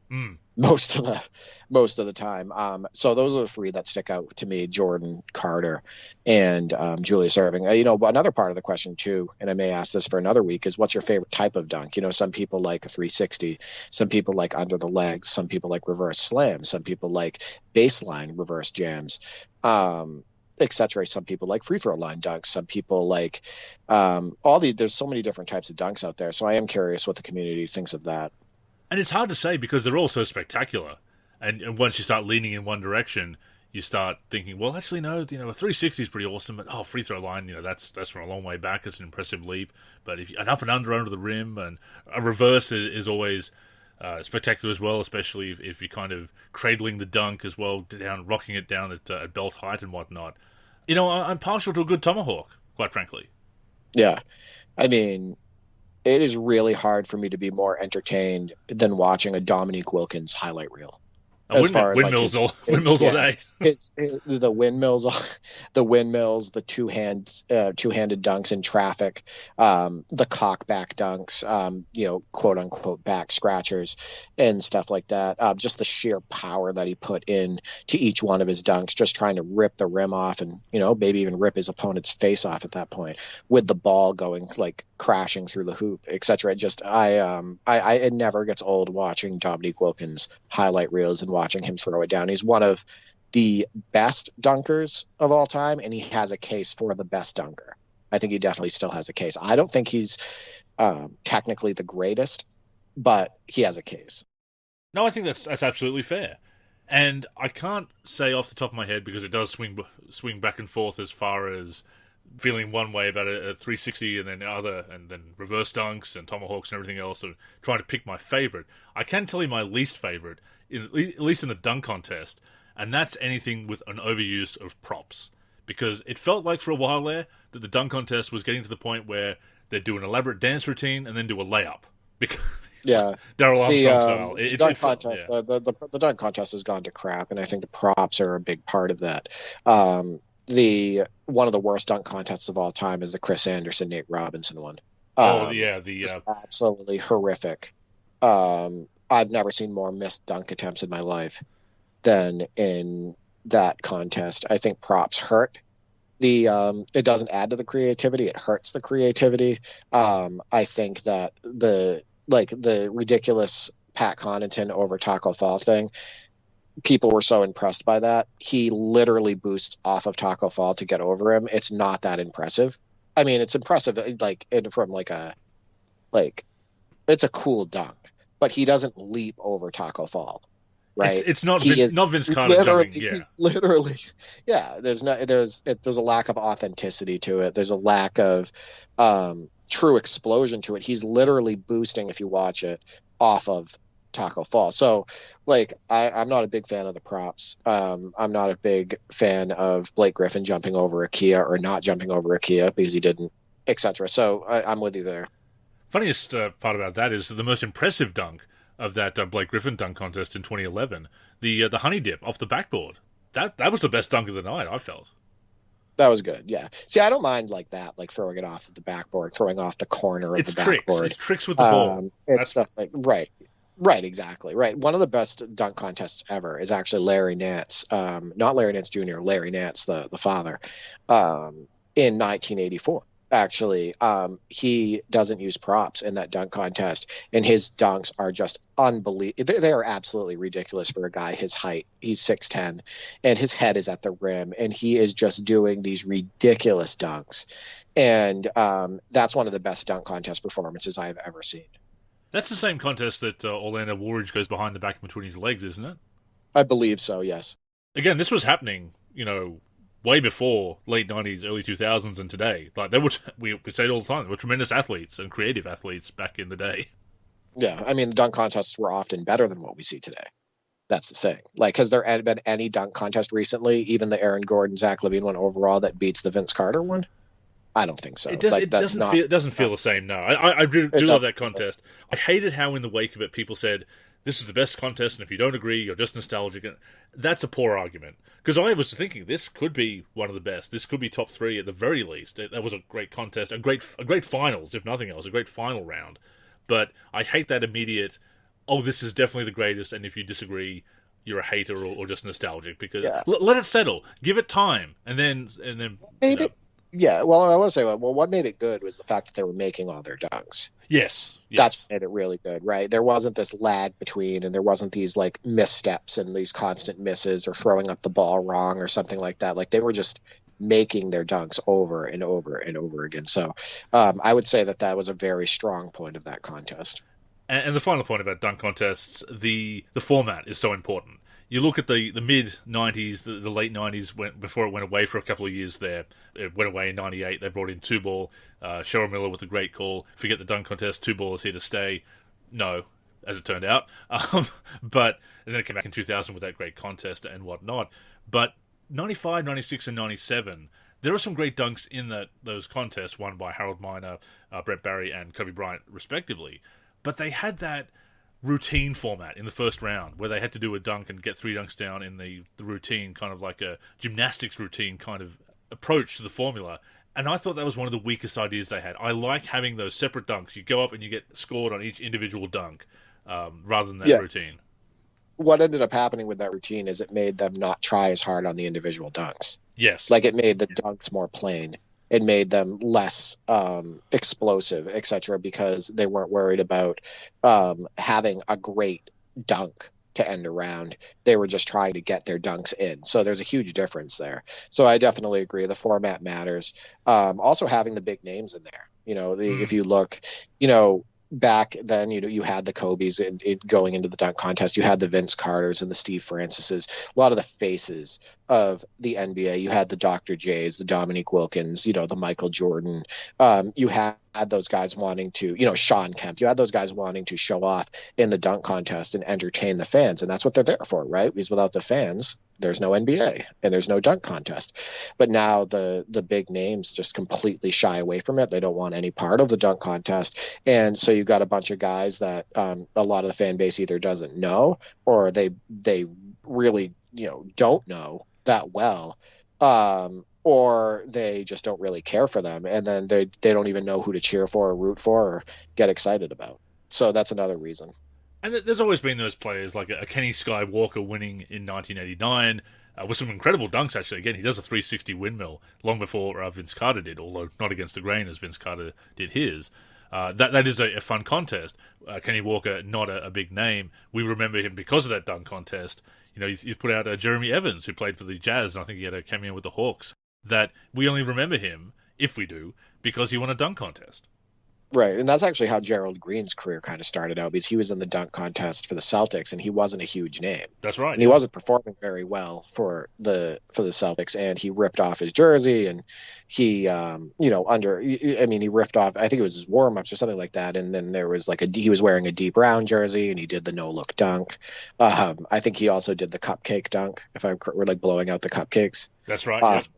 most of the time. So those are the three that stick out to me: Jordan, Carter, and Julius Erving. Another part of the question too, and I may ask this for another week, is what's your favorite type of dunk? Some people like a 360, some people like under the legs, some people like reverse slams, some people like baseline reverse jams, etc. Some people like free throw line dunks. Some people like there's so many different types of dunks out there. So I am curious what the community thinks of that. And it's hard to say because they're all so spectacular. And once you start leaning in one direction, you start thinking, well, actually, no, a 360 is pretty awesome, but free throw line, that's from a long way back. It's an impressive leap. But if an up and under the rim, and a reverse is always spectacular as well, especially if you're kind of cradling the dunk as well, rocking it down at belt height and whatnot. I'm partial to a good tomahawk, quite frankly. Yeah. I mean, it is really hard for me to be more entertained than watching a Dominique Wilkins highlight reel. as far as windmills all day. The windmills, the two-handed dunks in traffic, the cockback dunks, quote unquote back scratchers and stuff like that. Just the sheer power that he put in to each one of his dunks, just trying to rip the rim off and maybe even rip his opponent's face off at that point with the ball going like crashing through the hoop, etc. It never gets old watching Dominique Wilkins highlight reels and watching him throw it down. He's one of the best dunkers of all time, and he has a case for the best dunker. I think he definitely still has a case. I don't think he's technically the greatest, but he has a case. No, I think that's absolutely fair. And I can't say off the top of my head, because it does swing back and forth as far as feeling one way about a 360 and then other, and then reverse dunks and tomahawks and everything else, and trying to pick my favorite. I can tell you my least favorite, at least in the dunk contest, and that's anything with an overuse of props. Because it felt like for a while there that the dunk contest was getting to the point where they'd do an elaborate dance routine and then do a layup. Because yeah, Darryl Armstrong style. The dunk contest has gone to crap, and I think the props are a big part of that. One of the worst dunk contests of all time is the Chris Anderson, Nate Robinson one. Absolutely horrific. I've never seen more missed dunk attempts in my life than in that contest. I think props hurt. It doesn't add to the creativity; it hurts the creativity. I think that the ridiculous Pat Connaughton over Taco Fall thing, people were so impressed by that. He literally boosts off of Taco Fall to get over him. It's not that impressive. I mean, it's impressive, it's a cool dunk, but he doesn't leap over Taco Fall, right? It's not Vince Carter jumping. Yeah, he's literally, yeah. There's a lack of authenticity to it. There's a lack of true explosion to it. He's literally boosting, if you watch it, off of Taco Fall. So I'm not a big fan of the props. I'm not a big fan of Blake Griffin jumping over Ikea or not jumping over Ikea because he didn't, etc. So I'm with you there. Funniest part about that is the most impressive dunk of that Blake Griffin dunk contest in 2011, the honey dip off the backboard. That was the best dunk of the night, I felt. That was good, yeah. See, I don't mind that, throwing it off the backboard, throwing off the corner of the backboard. It's tricks with the ball. It's stuff like Right, exactly. Right. One of the best dunk contests ever is actually Larry Nance, not Larry Nance Jr., Larry Nance, the father, in 1984. Actually, he doesn't use props in that dunk contest, and his dunks are just unbelievable. They are absolutely ridiculous for a guy his height. He's 6'10", and his head is at the rim, and he is just doing these ridiculous dunks. And that's one of the best dunk contest performances I have ever seen. That's the same contest that Orlando Woolridge goes behind the back between his legs, isn't it? I believe so, yes. Again, this was happening, way before late 90s, early 2000s and today. We say it all the time, they were tremendous athletes and creative athletes back in the day. Yeah, I mean, the dunk contests were often better than what we see today. That's the thing. Has there been any dunk contest recently, even the Aaron Gordon, Zach LaVine one overall, that beats the Vince Carter one? I don't think so. It doesn't feel the same, no. I do love that contest. I hated how in the wake of it people said, this is the best contest, and if you don't agree, you're just nostalgic. That's a poor argument. Because I was thinking, this could be one of the best. This could be top 3 at the very least. That was a great contest, a great finals, if nothing else, a great final round. But I hate that immediate, this is definitely the greatest, and if you disagree, you're a hater or just nostalgic. Because let it settle. Give it time. And then maybe. Yeah, well, I want to say, what made it good was the fact that they were making all their dunks. Yes. That's what made it really good, right? There wasn't this lag between, and there wasn't these missteps and these constant misses or throwing up the ball wrong or something like that. They were just making their dunks over and over and over again. So I would say that was a very strong point of that contest. And the final point about dunk contests, the format is so important. You look at the mid-90s, the late 90s, before it went away for a couple of years there. It went away in 98. They brought in 2-ball. Cheryl Miller with a great call. Forget the dunk contest. 2-ball is here to stay. No, as it turned out. But and then it came back in 2000 with that great contest and whatnot. But 95, 96, and 97, there are some great dunks in those contests won by Harold Miner, Brett Barry, and Kobe Bryant, respectively. But they had that routine format in the first round where they had to do a dunk and get 3 dunks down in the routine, kind of like a gymnastics routine kind of approach to the formula. And I thought that was one of the weakest ideas they had. I like having those separate dunks. You go up and you get scored on each individual dunk rather than that routine. What ended up happening with that routine is it made them not try as hard on the individual dunks. Yes. Like it made the dunks more plain. It made them less explosive, etc., because they weren't worried about having a great dunk to end a round. They were just trying to get their dunks in. So there's a huge difference there. So I definitely agree. The format matters. Also having the big names in there. If you look, back then, you had the Kobe's going into the dunk contest. You had the Vince Carters and the Steve Francis's, a lot of the faces of the NBA. You had the Dr. J's, the Dominique Wilkins, the Michael Jordan. You had those guys wanting to, Sean Kemp. You had those guys wanting to show off in the dunk contest and entertain the fans. And that's what they're there for, right? Because without the fans, there's no NBA and there's no dunk contest. But now the big names just completely shy away from it. They don't want any part of the dunk contest. And so you've got a bunch of guys that a lot of the fan base either doesn't know or they really, don't know that well. Or they just don't really care for them. And then they don't even know who to cheer for or root for or get excited about. So that's another reason. And there's always been those players like a Kenny Skywalker winning in 1989 with some incredible dunks, actually. Again, he does a 360 windmill long before Vince Carter did, although not against the grain as Vince Carter did his. That is a fun contest. Kenny Walker, not a big name. We remember him because of that dunk contest. He's put out Jeremy Evans, who played for the Jazz, and I think he had a cameo with the Hawks, that we only remember him, if we do, because he won a dunk contest. Right, and that's actually how Gerald Green's career kind of started out, because he was in the dunk contest for the Celtics, and he wasn't a huge name. That's right. And he wasn't performing very well for the Celtics, and he ripped off his jersey, and he, he ripped off, I think it was his warm-ups or something like that, and then there was he was wearing a deep brown jersey, and he did the no-look dunk. I think he also did the cupcake dunk, we're blowing out the cupcakes. That's right,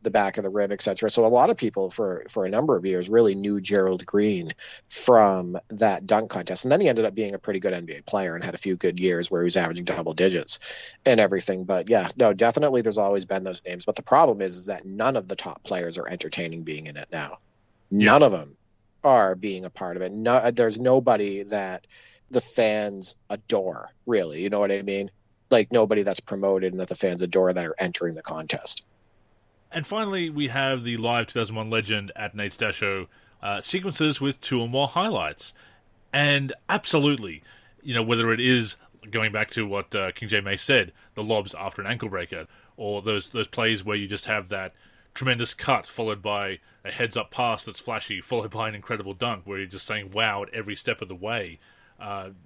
the back of the rim, etc. So a lot of people for a number of years really knew Gerald Green from that dunk contest. And then he ended up being a pretty good NBA player and had a few good years where he was averaging double digits and everything. But yeah, no, definitely there's always been those names. But the problem is that none of the top players are entertaining being in it now. None of them are being a part of it. No, there's nobody that the fans adore, really. You know what I mean? Nobody that's promoted and that the fans adore that are entering the contest. And finally, we have the live 2001 legend at Nate's Dash Show sequences with 2 or more highlights. And absolutely, whether it is, going back to what King J. May said, the lobs after an ankle breaker, or those plays where you just have that tremendous cut followed by a heads-up pass that's flashy, followed by an incredible dunk where you're just saying wow at every step of the way.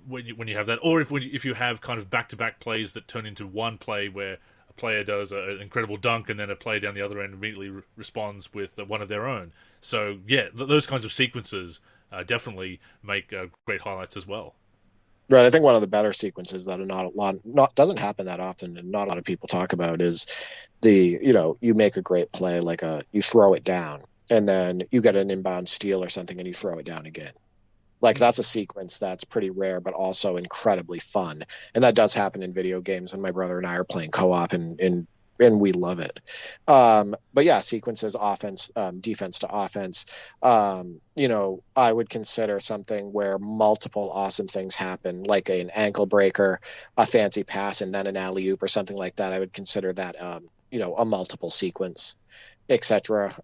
When you have that, or if you have kind of back-to-back plays that turn into one play where a player does an incredible dunk and then a player down the other end immediately responds with one of their own. So, yeah, those kinds of sequences definitely make great highlights as well. Right. I think one of the better sequences that doesn't happen that often and not a lot of people talk about is you make a great play, you throw it down and then you get an inbound steal or something and you throw it down again. That's a sequence that's pretty rare, but also incredibly fun. And that does happen in video games when my brother and I are playing co-op and we love it. But yeah, sequences, offense, defense to offense. I would consider something where multiple awesome things happen, like an ankle breaker, a fancy pass, and then an alley-oop or something like that. I would consider that, a multiple sequence, etc.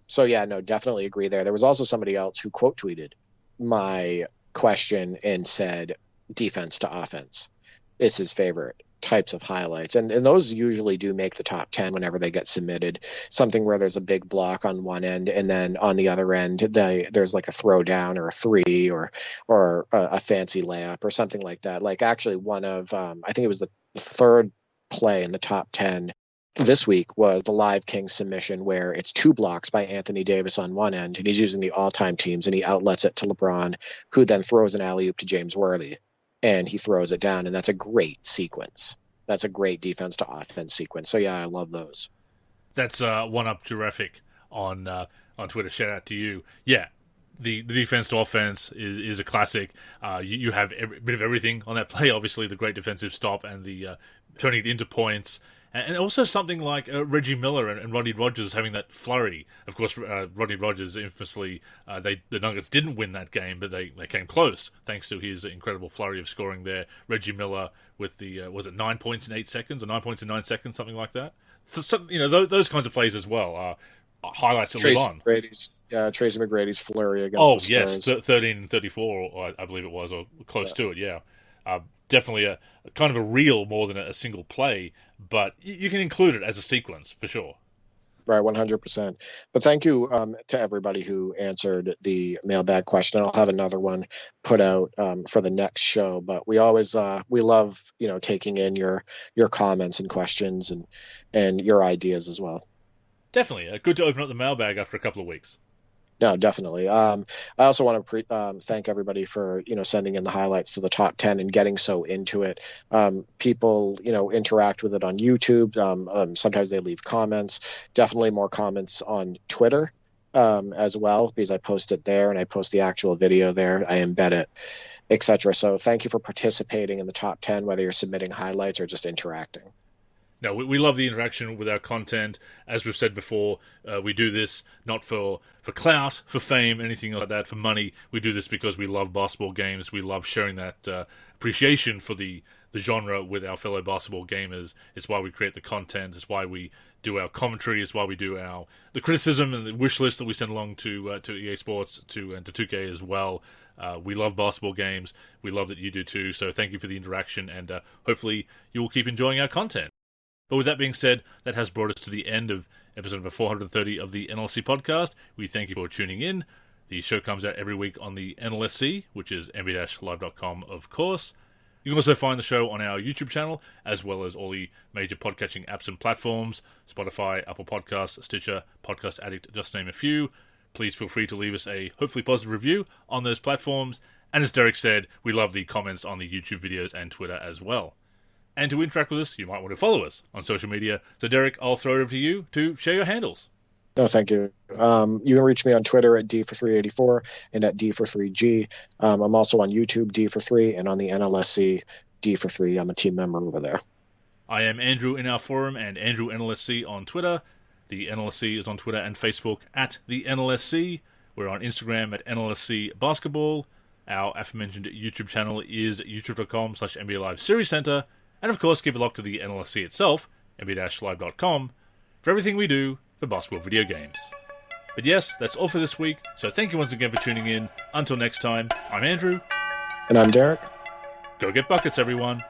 So yeah, no, definitely agree there. There was also somebody else who quote tweeted my question and said defense to offense is his favorite types of highlights, and those usually do make the top 10 whenever they get submitted. Something where there's a big block on one end and then on the other end there's a throwdown or a three or a fancy layup or something like that. Actually one of I think it was the third play in the top 10 this week was the Live King submission where it's 2 blocks by Anthony Davis on one end and he's using the all-time teams and he outlets it to LeBron, who then throws an alley-oop to James Worthy and he throws it down, and that's a great sequence. That's a great defense to offense sequence. So yeah, I love those. That's one up terrific on Twitter. Shout out to you. Yeah, The defense to offense is a classic. You have a bit of everything on that play. Obviously, the great defensive stop and the turning it into points. And also something like Reggie Miller and Rodney Rogers having that flurry. Of course, Rodney Rogers infamously, the Nuggets didn't win that game, but they came close thanks to his incredible flurry of scoring there. Reggie Miller with the, was it 9 points in 8 seconds or 9 points in 9 seconds, something like that? So, those kinds of plays as well. Highlights that live on. Tracy McGrady's flurry against the Spurs. 13 and 34, I believe it was, or close to it, yeah. Definitely a kind of a reel more than a single play, but you can include it as a sequence for sure. Right, 100%. But thank you to everybody who answered the mailbag question. I'll have another one put out for the next show. But we always we love taking in your comments and questions and your ideas as well. Definitely, good to open up the mailbag after a couple of weeks. No, definitely. I also want to thank everybody for sending in the highlights to the top 10 and getting so into it. People interact with it on YouTube. Sometimes they leave comments. Definitely more comments on Twitter as well, because I post it there and I post the actual video there. I embed it, etc. So thank you for participating in the top 10, whether you're submitting highlights or just interacting. No, we love the interaction with our content. As we've said before, we do this not for clout, for fame, anything like that, for money. We do this because we love basketball games. We love sharing that appreciation for the genre with our fellow basketball gamers. It's why we create the content. It's why we do our commentary. It's why we do the criticism and the wish list that we send along to EA Sports and to 2K as well. We love basketball games. We love that you do too. So thank you for the interaction, and hopefully you will keep enjoying our content. But with that being said, that has brought us to the end of episode number 430 of the NLSC Podcast. We thank you for tuning in. The show comes out every week on the NLSC, which is nb-live.com, of course. You can also find the show on our YouTube channel, as well as all the major podcatching apps and platforms, Spotify, Apple Podcasts, Stitcher, Podcast Addict, just to name a few. Please feel free to leave us a hopefully positive review on those platforms. And as Derek said, we love the comments on the YouTube videos and Twitter as well. And to interact with us, you might want to follow us on social media. So, Derek, I'll throw it over to you to share your handles. No, thank you. You can reach me on Twitter at D for384 and at D for3G. I'm also on YouTube, D for3, and on the NLSC, D for3. I'm a team member over there. I am Andrew in our forum and Andrew NLSC on Twitter. The NLSC is on Twitter and Facebook at the NLSC. We're on Instagram at NLSC Basketball. Our aforementioned YouTube channel is youtube.com/NBA Live Series Center. And of course, keep it locked to the NLSC itself, nb-live.com, for everything we do for basketball video games. But yes, that's all for this week, so thank you once again for tuning in. Until next time, I'm Andrew. And I'm Derek. Go get buckets, everyone.